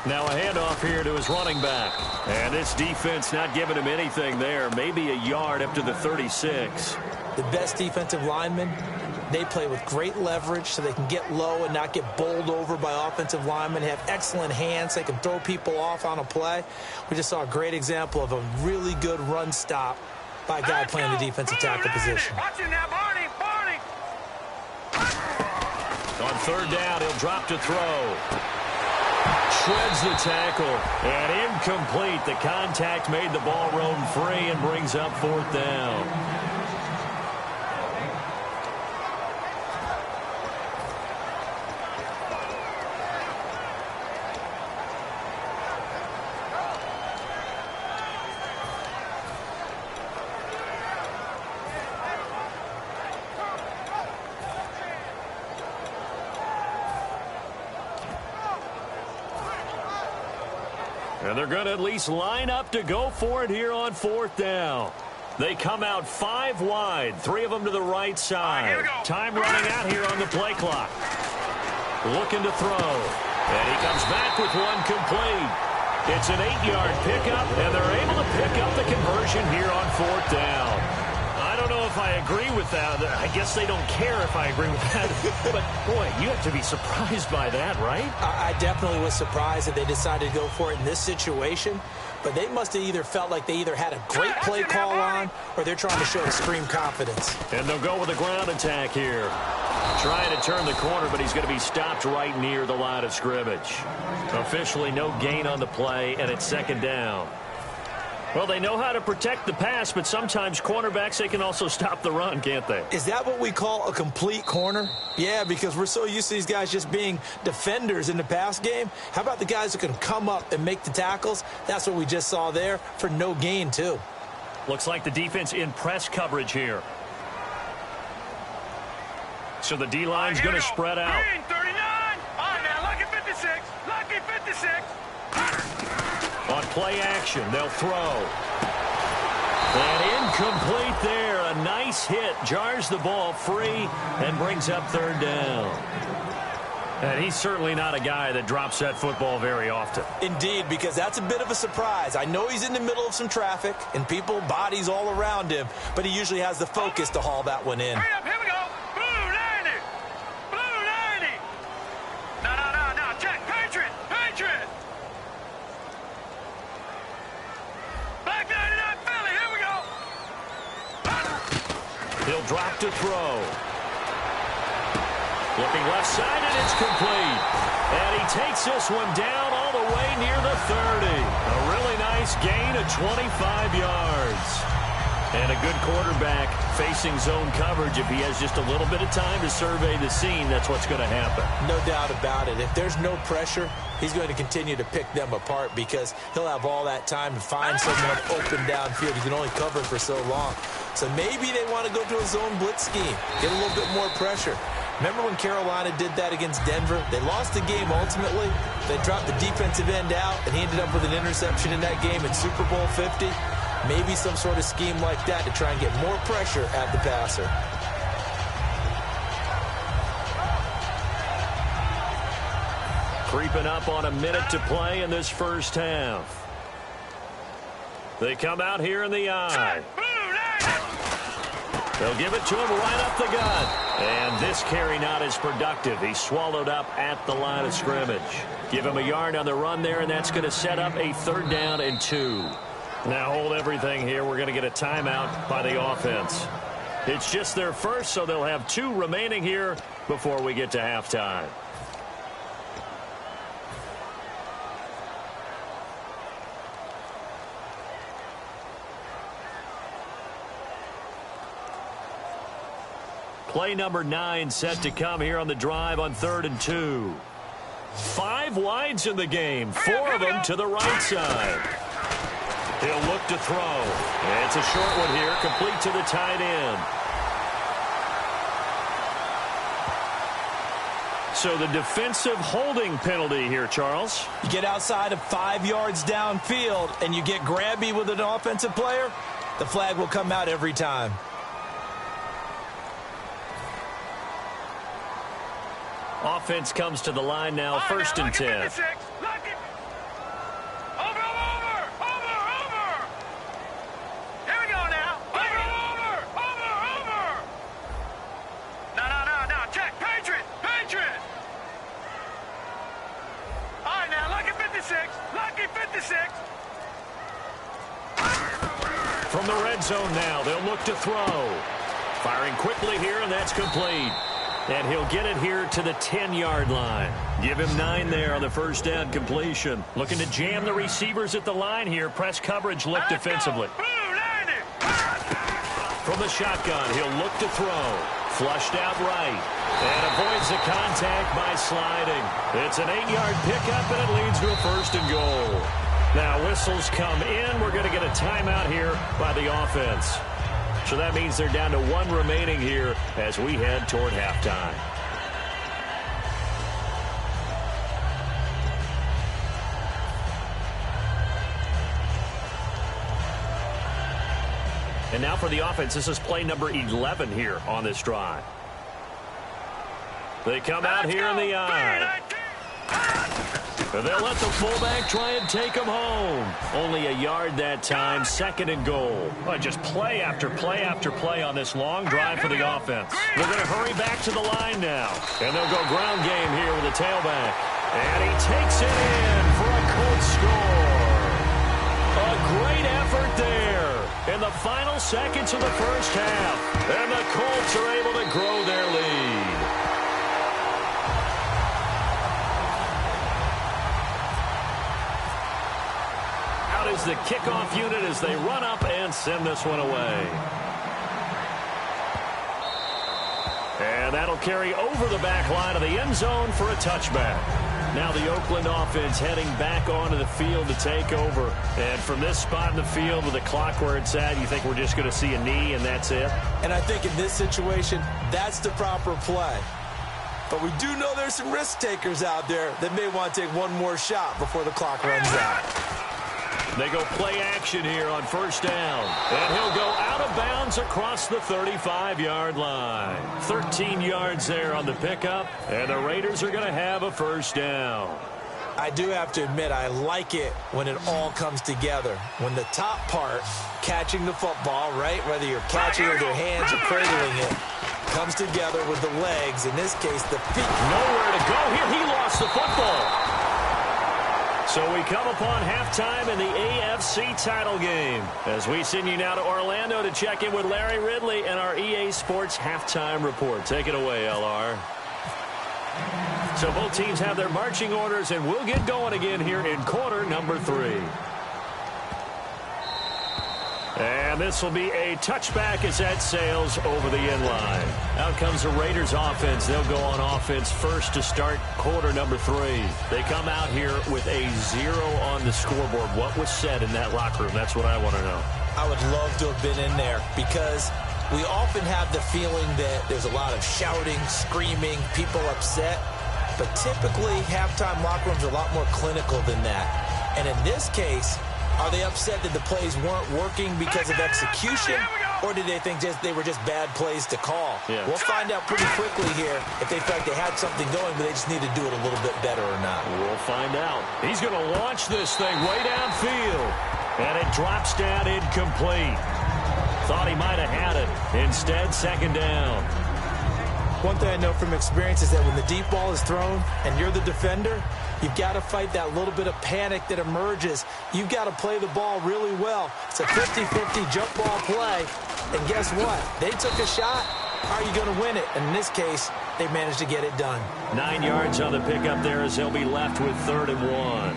Now a handoff here to his running back. And this defense not giving him anything there. Maybe a yard up to the 36. The best defensive linemen, they play with great leverage so they can get low and not get bowled over by offensive linemen. They have excellent hands. They can throw people off on a play. We just saw a great example of a really good run stop by a guy playing the defensive tackle position. Watch it now, Barney. On third down, he'll drop to throw. Shreds the tackle. And incomplete. The contact made the ball roam free and brings up fourth down. And they're going to at least line up to go for it here on 4th down. They come out 5 wide, 3 of them to the right side. Right, Time running out here on the play clock. Looking to throw. And he comes back with one complete. It's an 8-yard pickup, and they're able to pick up the conversion here on 4th down. I don't know if I agree with that. I guess they don't care if I agree with that. But, boy, you have to be surprised by that, right? I definitely was surprised that they decided to go for it in this situation. But they must have either felt like they either had a great play call on or they're trying to show extreme confidence. And they'll go with a ground attack here. Trying to turn the corner, but he's going to be stopped right near the line of scrimmage. Officially no gain on the play, and it's 2nd down. Well, they know how to protect the pass, but sometimes cornerbacks, they can also stop the run, can't they? Is that what we call a complete corner? Yeah, because we're so used to these guys just being defenders in the pass game. How about the guys who can come up and make the tackles? That's what we just saw there for no gain, too. Looks like the defense in press coverage here. So the D-line's going to spread out. Green, 39. All right, now, lucky 56. Lucky 56. On play action, they'll throw. And incomplete there. A nice hit. Jars the ball free and brings up 3rd down. And he's certainly not a guy that drops that football very often. Indeed, because that's a bit of a surprise. I know he's in the middle of some traffic and people, bodies all around him, but he usually has the focus to haul that one in. Hurry up, here we go. Blue 90. Blue 90. No. Check. Patriot. Black 99 Philly. Here we go. He'll drop to throw. Looking left side, and it's complete. And he takes this one down all the way near the 30. A really nice gain of 25 yards. And a good quarterback facing zone coverage. If he has just a little bit of time to survey the scene, that's what's going to happen. No doubt about it. If there's no pressure, he's going to continue to pick them apart because he'll have all that time to find someone open downfield. He can only cover for so long. So maybe they want to go to a zone blitz scheme, get a little bit more pressure. Remember when Carolina did that against Denver? They lost the game ultimately. They dropped the defensive end out, and he ended up with an interception in that game in Super Bowl 50. Maybe some sort of scheme like that to try and get more pressure at the passer. Creeping up on a minute to play in this first half. They come out here in the eye. They'll give it to him right up the gut. And this carry not as productive. He's swallowed up at the line of scrimmage. Give him a yard on the run there, and that's going to set up a 3rd down and 2. Now hold everything here. We're going to get a timeout by the offense. It's just their first, so they'll have 2 remaining here before we get to halftime. Play number 9 set to come here on the drive on 3rd and 2. 5 wides in the game, 4 of them to the right side. He'll look to throw. It's a short one here, complete to the tight end. So the defensive holding penalty here, Charles. You get outside of 5 yards downfield and you get grabby with an offensive player, the flag will come out every time. Offense comes to the line now, 1st and 10. From the red zone now, they'll look to throw. Firing quickly here, and that's complete. And he'll get it here to the 10-yard line. Give him 9 there on the first down completion. Looking to jam the receivers at the line here. Press coverage look defensively. From the shotgun, he'll look to throw. Flushed out right. And avoids the contact by sliding. It's an 8-yard pickup, and it leads to a 1st and goal. Now whistles come in. We're going to get a timeout here by the offense. So that means they're down to 1 remaining here as we head toward halftime. And now for the offense, this is play number 11 here on this drive. They come out here in the eye. And they'll let the fullback try and take him home. Only a yard that time, 2nd and goal. Oh, just play after play after play on this long drive for the offense. They're going to hurry back to the line now. And they'll go ground game here with a tailback. And he takes it in for a Colts score. A great effort there in the final seconds of the first half. And the Colts are able to grow their lead. Is the kickoff unit as they run up and send this one away. And that'll carry over the back line of the end zone for a touchback. Now the Oakland offense heading back onto the field to take over. And from this spot in the field with the clock where it's at, you think we're just going to see a knee and that's it? And I think in this situation, that's the proper play. But we do know there's some risk takers out there that may want to take one more shot before the clock runs out. They go play action here on first down. And he'll go out of bounds across the 35-yard line. 13 yards there on the pickup. And the Raiders are going to have a first down. I do have to admit, I like it when it all comes together. When the top part, catching the football, right, whether you're catching it with your hands or cradling it, comes together with the legs, in this case, the feet. Nowhere to go here. He lost the football. So we come upon halftime in the AFC title game as we send you now to Orlando to check in with Larry Ridley and our EA Sports halftime report. Take it away, LR. So both teams have their marching orders, and we'll get going again here in quarter number 3. And this will be a touchback as that sails over the end line. Out comes the Raiders offense. They'll go on offense first to start quarter number 3. They come out here with a 0 on the scoreboard. What was said in that locker room? That's what I want to know. I would love to have been in there because we often have the feeling that there's a lot of shouting, screaming, people upset. But typically, halftime locker rooms are a lot more clinical than that. And in this case, are they upset that the plays weren't working because of execution, or did they think they were just bad plays to call? Yeah. We'll find out pretty quickly here if they felt like they had something going, but they just need to do it a little bit better or not. We'll find out. He's going to launch this thing way downfield, and it drops down incomplete. Thought he might have had it. Instead, 2nd down. One thing I know from experience is that when the deep ball is thrown and you're the defender, you've got to fight that little bit of panic that emerges. You've got to play the ball really well. It's a 50-50 jump ball play. And guess what? They took a shot. How are you going to win it? And in this case, they managed to get it done. 9 yards on the pickup there as they'll be left with 3rd and 1.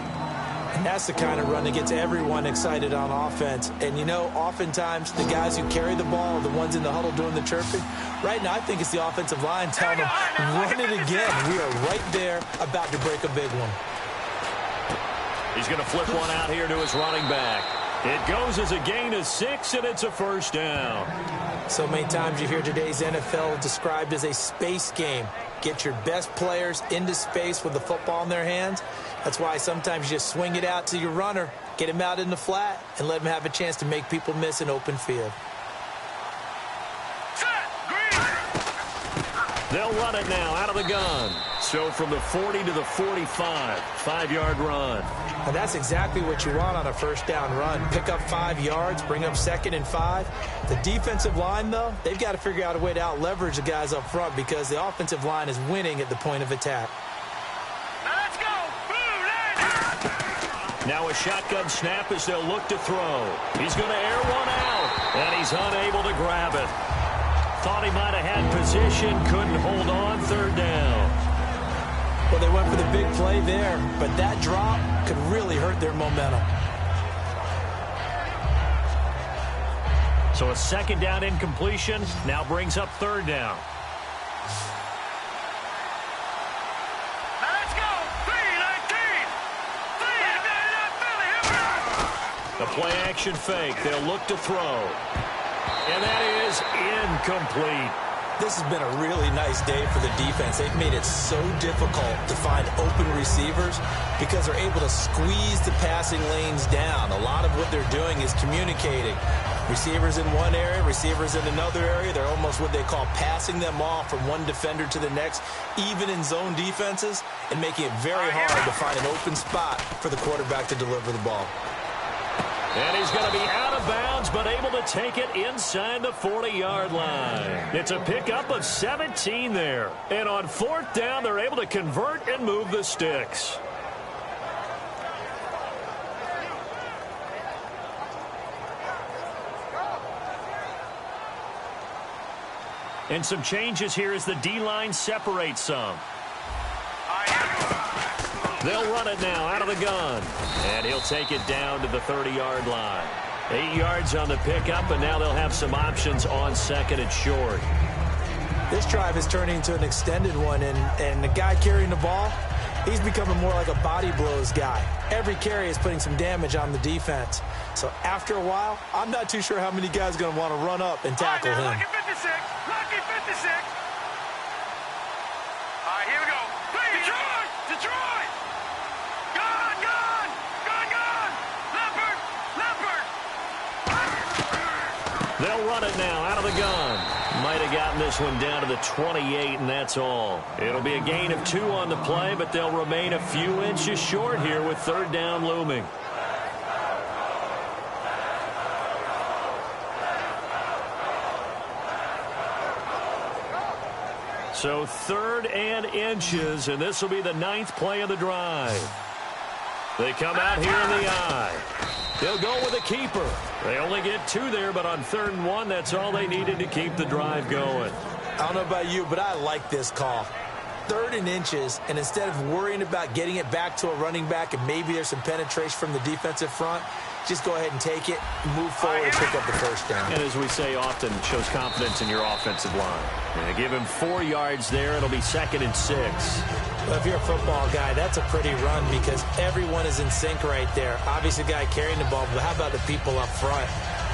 And that's the kind of run that gets everyone excited on offense. And, you know, oftentimes the guys who carry the ball are the ones in the huddle doing the chirping. Right now, I think it's the offensive line telling them, run it again. We are right there about to break a big one. He's going to flip one out here to his running back. It goes as a gain of 6, and it's a first down. So many times you hear today's NFL described as a space game. Get your best players into space with the football in their hands. That's why sometimes you just swing it out to your runner, get him out in the flat, and let him have a chance to make people miss an open field. They'll run it now out of the gun. So from the 40 to the 45, 5-yard run. And that's exactly what you want on a first down run. Pick up 5 yards, bring up 2nd and 5. The defensive line, though, they've got to figure out a way to out-leverage the guys up front because the offensive line is winning at the point of attack. Let's go! Now a shotgun snap as they'll look to throw. He's going to air one out, and he's unable to grab it. Thought he might have had position, couldn't hold on, 3rd down. Well, they went for the big play there, but that drop could really hurt their momentum. So a 2nd down incompletion now brings up 3rd down. Let's go! 3-19! The play-action fake. They'll look to throw. And that is incomplete. This has been a really nice day for the defense. They've made it so difficult to find open receivers because they're able to squeeze the passing lanes down. A lot of what they're doing is communicating. Receivers in one area, receivers in another area. They're almost what they call passing them off from one defender to the next, even in zone defenses, and making it very hard to find an open spot for the quarterback to deliver the ball. And he's going to be out of bounds, but able to take it inside the 40-yard line. It's a pickup of 17 there. And on 4th down, they're able to convert and move the sticks. And some changes here as the D-line separates some. They'll run it now out of the gun. And he'll take it down to the 30-yard line. 8 yards on the pickup, and now they'll have some options on 2nd and short. This drive is turning into an extended one, and the guy carrying the ball, he's becoming more like a body blows guy. Every carry is putting some damage on the defense. So after a while, I'm not too sure how many guys are going to want to run up and tackle him. Lucky 56. Lucky 56. All right, here we go. Detroit! Detroit! Gone! Gone! Gone! Gone! Leopard! Leopard! They'll run it now out of the gun. Might have gotten this one down to the 28, and that's all. It'll be a gain of 2 on the play, but they'll remain a few inches short here with 3rd down looming. So 3rd and inches, and this will be the 9th play of the drive. They come out here in the eye. They'll go with a keeper. They only get 2 there, but on 3rd and 1, that's all they needed to keep the drive going. I don't know about you, but I like this call. 3rd and inches, and instead of worrying about getting it back to a running back and maybe there's some penetration from the defensive front, just go ahead and take it, move forward, and pick up the 1st down. And as we say often, it shows confidence in your offensive line. And they give him 4 yards there. It'll be 2nd and 6. Well, if you're a football guy, that's a pretty run because everyone is in sync right there. Obviously, the guy carrying the ball, but how about the people up front?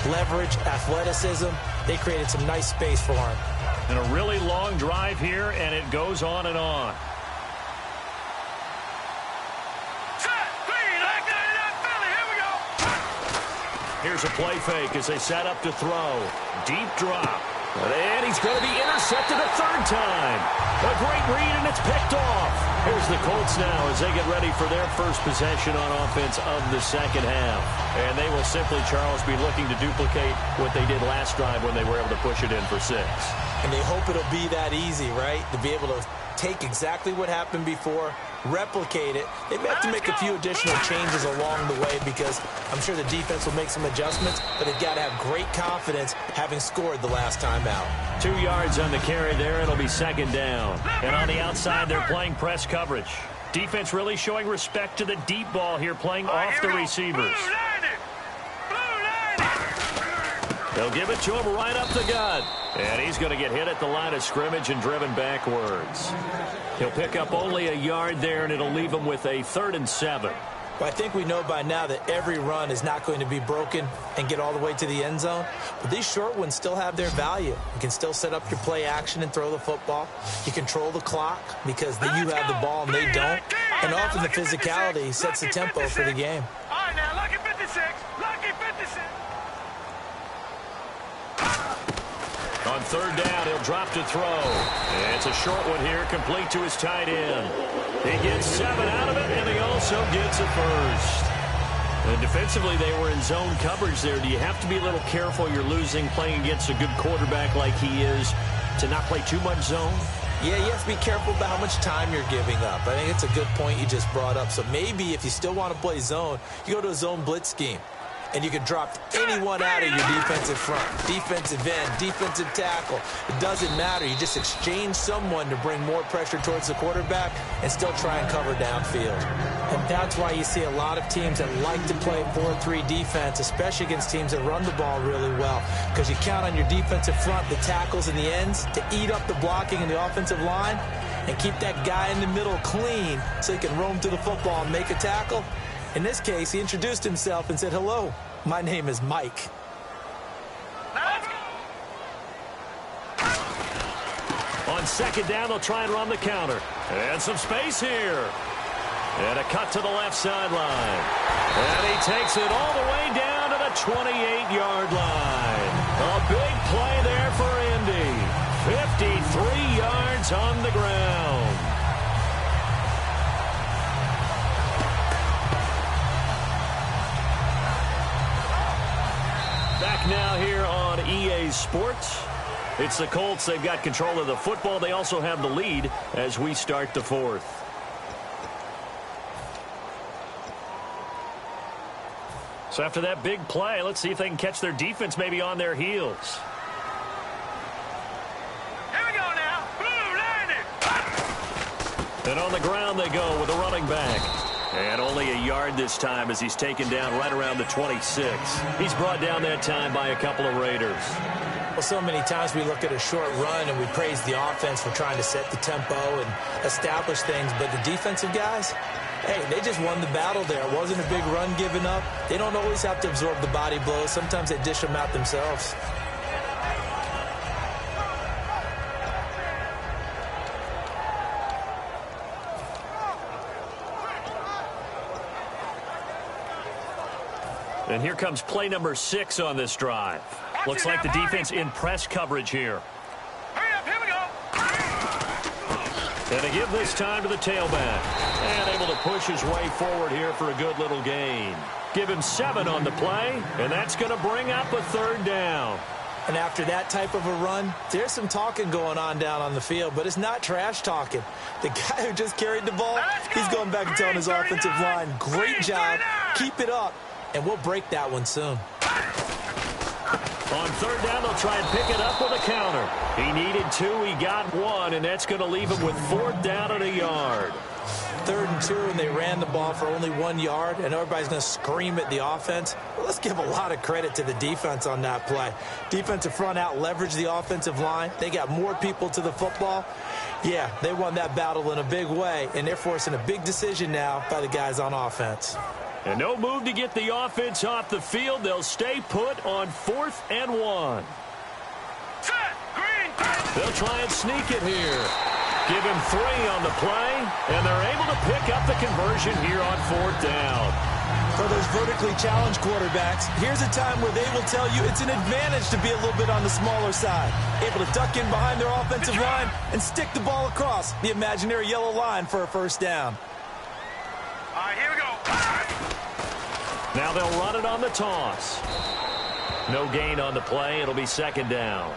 Leverage, athleticism, they created some nice space for him. And a really long drive here, and it goes on and on. Here's a play fake as they set up to throw. Deep drop. And he's going to be intercepted a 3rd time. A great read, and it's picked off. Here's the Colts now as they get ready for their first possession on offense of the 2nd half. And they will simply, Charles, be looking to duplicate what they did last drive when they were able to push it in for 6. And they hope it'll be that easy, right? To be able to take exactly what happened before, replicate it. They may have to make a few additional changes along the way because I'm sure the defense will make some adjustments, but they've got to have great confidence having scored the last time out. 2 yards on the carry there. It'll be 2nd down. And on the outside, they're playing press coverage. Defense really showing respect to the deep ball here, playing off the receivers. They'll give it to him right up the gut. And he's going to get hit at the line of scrimmage and driven backwards. He'll pick up only a yard there, and it'll leave him with a 3rd and 7. Well, I think we know by now that every run is not going to be broken and get all the way to the end zone. But these short ones still have their value. You can still set up your play action and throw the football. You control the clock because you have the ball and they don't. And often the physicality sets the tempo for the game. All right, now, lucky 56. Lucky 56. On 3rd down, he'll drop to throw. And it's a short one here, complete to his tight end. He gets 7 out of it, and he also gets a 1st. And defensively, they were in zone coverage there. Do you have to be a little careful you're losing playing against a good quarterback like he is to not play too much zone? Yeah, you have to be careful about how much time you're giving up. I think it's a good point you just brought up. So maybe if you still want to play zone, you go to a zone blitz scheme. And you can drop anyone out of your defensive front, defensive end, defensive tackle. It doesn't matter. You just exchange someone to bring more pressure towards the quarterback and still try and cover downfield. And that's why you see a lot of teams that like to play 4-3 defense, especially against teams that run the ball really well, because you count on your defensive front, the tackles and the ends, to eat up the blocking in the offensive line and keep that guy in the middle clean so he can roam to the football and make a tackle. In this case, he introduced himself and said, "Hello, my name is Mike." On 2nd down, they'll try and run the counter. And some space here. And a cut to the left sideline. And he takes it all the way down to the 28-yard line. A big play there for Indy. 53 yards on the ground. Back now here on EA Sports. It's the Colts. They've got control of the football. They also have the lead as we start the fourth. So after that big play, let's see if they can catch their defense maybe on their heels. Here we go now. Blue landed. And on the ground they go with a running back. And only a yard this time as he's taken down right around the 26. He's brought down that time by a couple of Raiders. Well, so many times we look at a short run and we praise the offense for trying to set the tempo and establish things. But the defensive guys, hey, they just won the battle there. It wasn't a big run given up. They don't always have to absorb the body blows. Sometimes they dish them out themselves. And here comes play number 6 on this drive. Looks like the defense in press coverage here. Hurry up, here we go. And a give this time to the tailback. And able to push his way forward here for a good little gain. Give him 7 on the play, and that's going to bring up a third down. And after that type of a run, there's some talking going on down on the field, but it's not trash talking. The guy who just carried the ball, he's going back and telling his offensive line, great job, keep it up, and we'll break that one soon. On third down, they'll try and pick it up with a counter. He needed 2, he got 1, and that's going to leave him with 4th down and a yard. 3rd and 2, and they ran the ball for only 1 yard, and everybody's going to scream at the offense. Well, let's give a lot of credit to the defense on that play. Defensive front out leveraged the offensive line. They got more people to the football. Yeah, they won that battle in a big way, and they're forcing a big decision now by the guys on offense. And no move to get the offense off the field. They'll stay put on 4th and 1. Set. Green. They'll try and sneak it here. Give him 3 on the play, and they're able to pick up the conversion here on 4th down. For those vertically challenged quarterbacks, here's a time where they will tell you it's an advantage to be a little bit on the smaller side. Able to duck in behind their offensive line and stick the ball across the imaginary yellow line for a first down. All right, here we go. Now they'll run it on the toss. No gain on the play. It'll be 2nd down.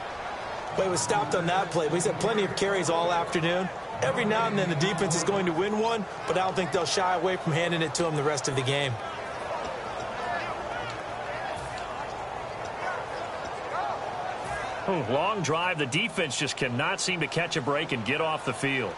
But he was stopped on that play. But he's had plenty of carries all afternoon. Every now and then the defense is going to win one, but I don't think they'll shy away from handing it to him the rest of the game. Long drive. The defense just cannot seem to catch a break and get off the field.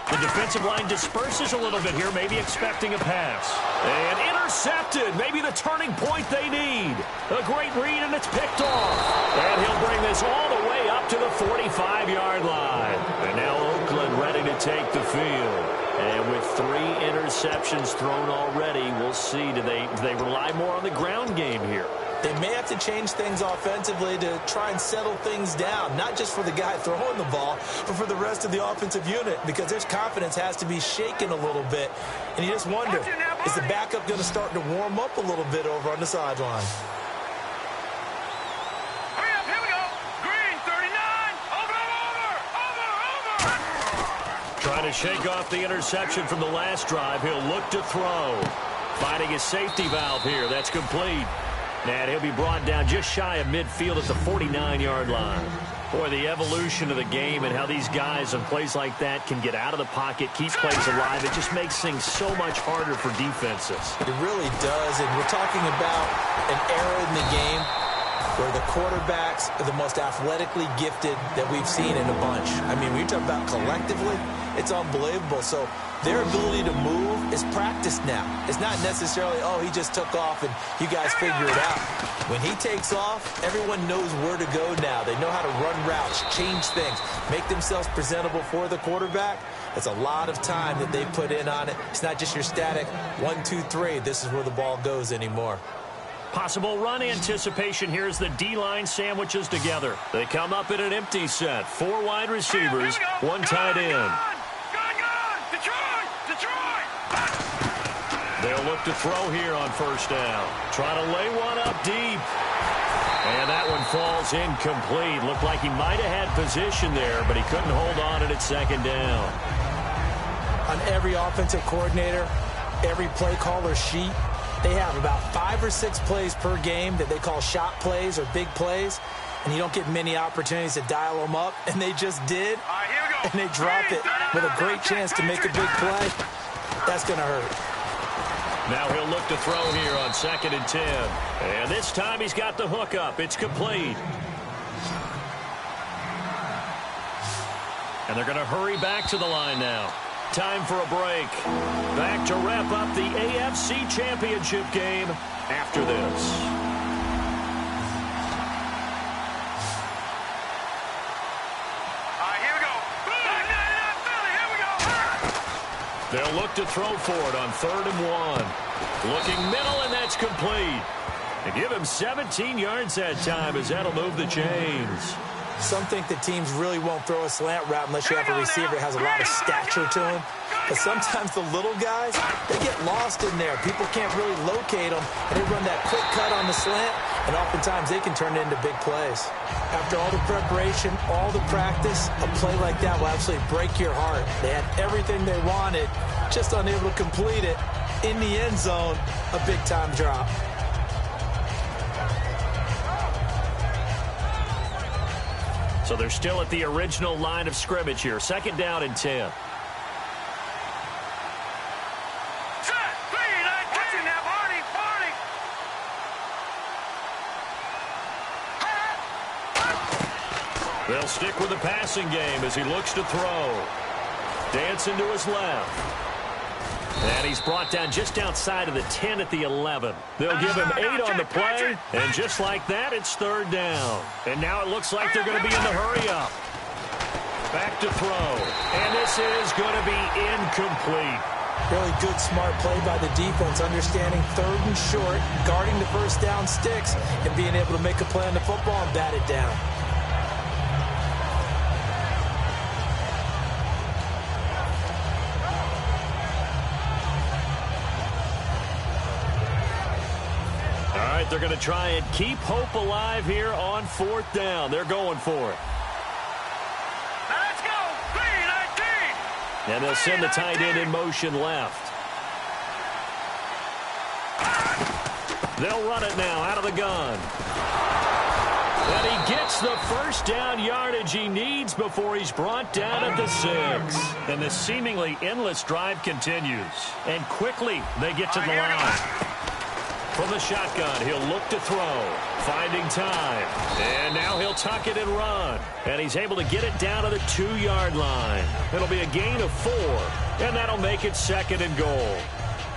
The defensive line disperses a little bit here, maybe expecting a pass. And intercepted, maybe the turning point they need. A great read, and it's picked off. And he'll bring this all the way up to the 45-yard line. And now Oakland ready to take the field. And with 3 interceptions thrown already, we'll see, do they rely more on the ground game here? They may have to change things offensively to try and settle things down, not just for the guy throwing the ball, but for the rest of the offensive unit, because their confidence has to be shaken a little bit. And you just wonder, is the backup going to start to warm up a little bit over on the sideline? Hurry up, here we go. Green, 39. Over. Trying to shake off the interception from the last drive. He'll look to throw. Finding his safety valve here. That's complete. And he'll be brought down just shy of midfield at the 49-yard line. Boy, the evolution of the game and how these guys on plays like that can get out of the pocket, keep plays alive, it just makes things so much harder for defenses. It really does, and we're talking about an era in the game where the quarterbacks are the most athletically gifted that we've seen in a bunch. I mean, when you talk about collectively, it's unbelievable. So their ability to move is practiced now. It's not necessarily, oh, he just took off and you guys figure it out. When he takes off, everyone knows where to go now. They know how to run routes, change things, make themselves presentable for the quarterback. That's a lot of time that they put in on it. It's not just your static 1, 2, 3. This is where the ball goes anymore. Possible run anticipation here as the D-line sandwiches together. They come up in an empty set. 4 wide receivers, 1 tight end. Detroit. The They'll look to throw here on first down. Trying to lay one up deep. And that one falls incomplete. Looked like he might have had position there, but he couldn't hold on at second down. On every offensive coordinator, every play caller sheet, they have about 5 or 6 plays per game that they call shot plays or big plays, and you don't get many opportunities to dial them up, and they just did, and they drop it with a great chance to make a big play. That's going to hurt. Now he'll look to throw here on 2nd and 10. And this time he's got the hook up. It's complete. And they're going to hurry back to the line now. Time for a break. Back to wrap up the AFC Championship game after this. Here we go. Here we go. They'll look to throw for it on 3rd and 1. Looking middle, and that's complete. And give him 17 yards that time, as that'll move the chains. Some think that teams really won't throw a slant route unless you have a receiver that has a lot of stature to him. But sometimes the little guys, they get lost in there. People can't really locate them, and they run that quick cut on the slant, and oftentimes they can turn it into big plays. After all the preparation, all the practice, a play like that will absolutely break your heart. They had everything they wanted, just unable to complete it. In the end zone, a big-time drop. So they're still at the original line of scrimmage here. 2nd down and 10. They'll stick with the passing game as he looks to throw. Dancing to his left. And he's brought down just outside of the 10 at the 11. They'll give him 8 on the play, and just like that, it's 3rd down. And now it looks like they're going to be in the hurry-up. Back to throw, and this is going to be incomplete. Really good, smart play by the defense, understanding 3rd and short, guarding the first down sticks, and being able to make a play on the football and bat it down. They're going to try and keep hope alive here on 4th down. They're going for it. Now let's go. 3-19. And they'll send the tight end in motion left. They'll run it now out of the gun. And he gets the first down yardage he needs before he's brought down at the 6. And the seemingly endless drive continues. And quickly they get to the line. From the shotgun, he'll look to throw, finding time. And now he'll tuck it and run. And he's able to get it down to the 2-yard line. It'll be a gain of 4, and that'll make it 2nd and goal.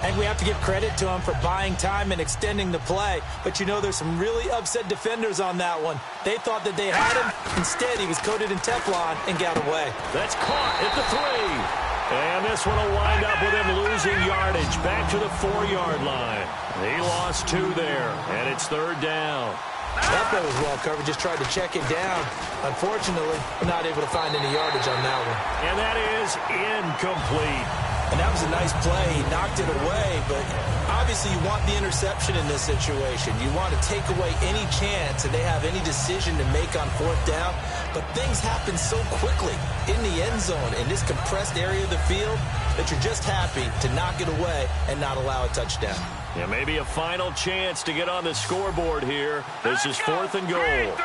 And we have to give credit to him for buying time and extending the play. But you know there's some really upset defenders on that one. They thought that they had him. Instead, he was coated in Teflon and got away. That's caught at the 3. And this one will wind up with him losing yardage back to the 4-yard line. He lost 2 there, and it's 3rd down. That play was well covered, just tried to check it down. Unfortunately, not able to find any yardage on that one. And that is incomplete. And that was a nice play. He knocked it away, but obviously you want the interception in this situation. You want to take away any chance that they have any decision to make on 4th down. But things happen so quickly in the end zone in this compressed area of the field that you're just happy to knock it away and not allow a touchdown. Yeah, maybe a final chance to get on the scoreboard here. This is 4th and goal.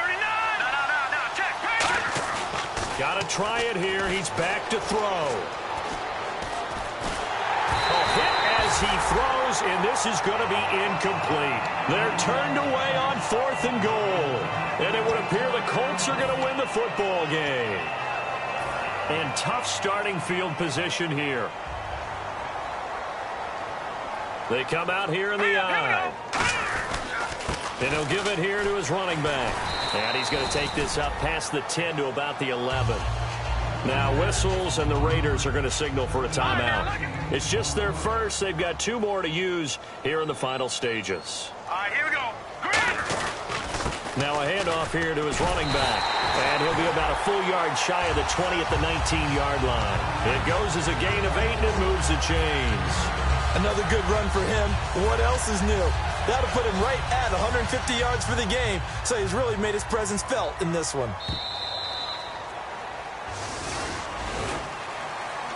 Got to try it here. He's back to throw. As he throws, and this is going to be incomplete. They're turned away on 4th and goal. And it would appear the Colts are going to win the football game. And tough starting field position here. They come out here in the eye. And he'll give it here to his running back. And he's going to take this up past the 10 to about the 11. Now whistles, and the Raiders are going to signal for a timeout. It's just their first. They've got 2 more to use here in the final stages. All right, here we go. Now a handoff here to his running back. And he'll be about a full yard shy of the 20 at the 19-yard line. It goes as a gain of 8, and it moves the chains. Another good run for him. What else is new? That'll put him right at 150 yards for the game, so he's really made his presence felt in this one.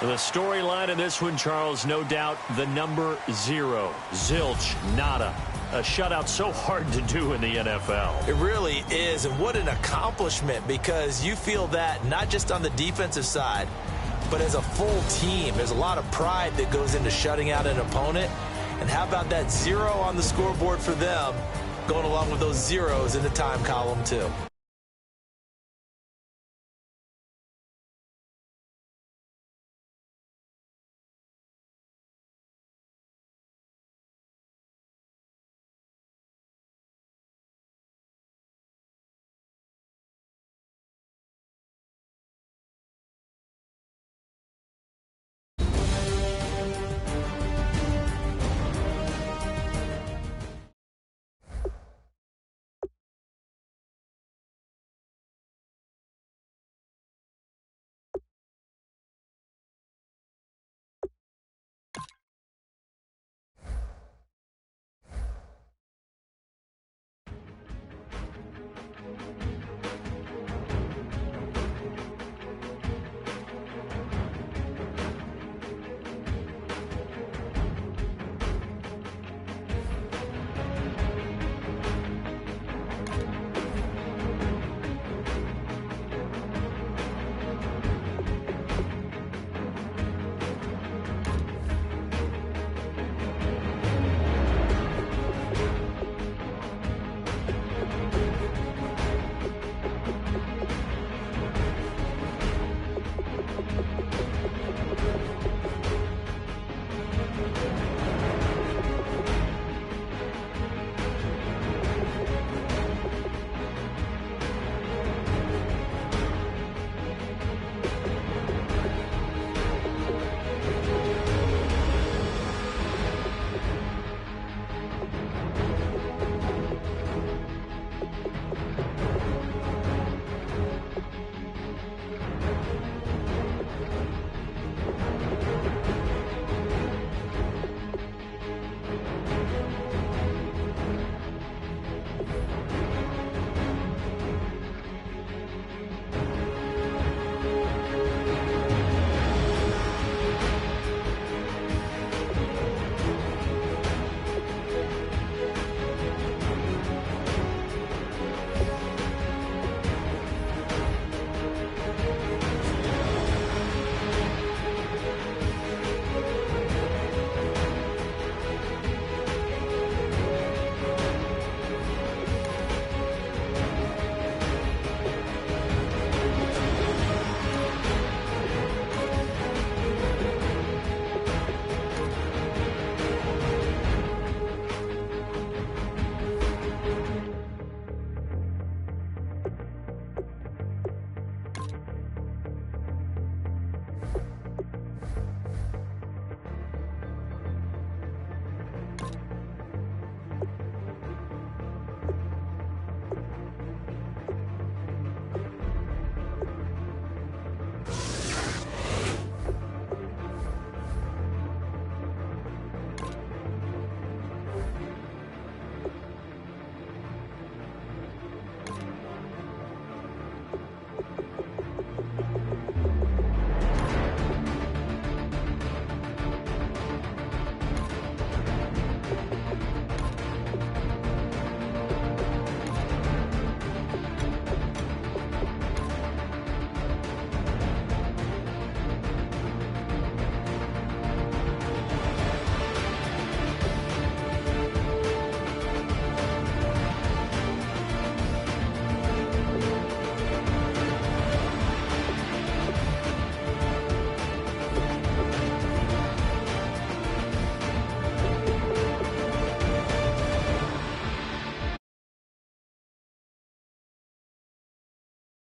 The storyline in this one, Charles, no doubt the number 0. Zilch, nada. A shutout so hard to do in the NFL. It really is, and what an accomplishment, because you feel that not just on the defensive side, but as a full team. There's a lot of pride that goes into shutting out an opponent. And how about that 0 on the scoreboard for them, going along with those zeros in the time column too.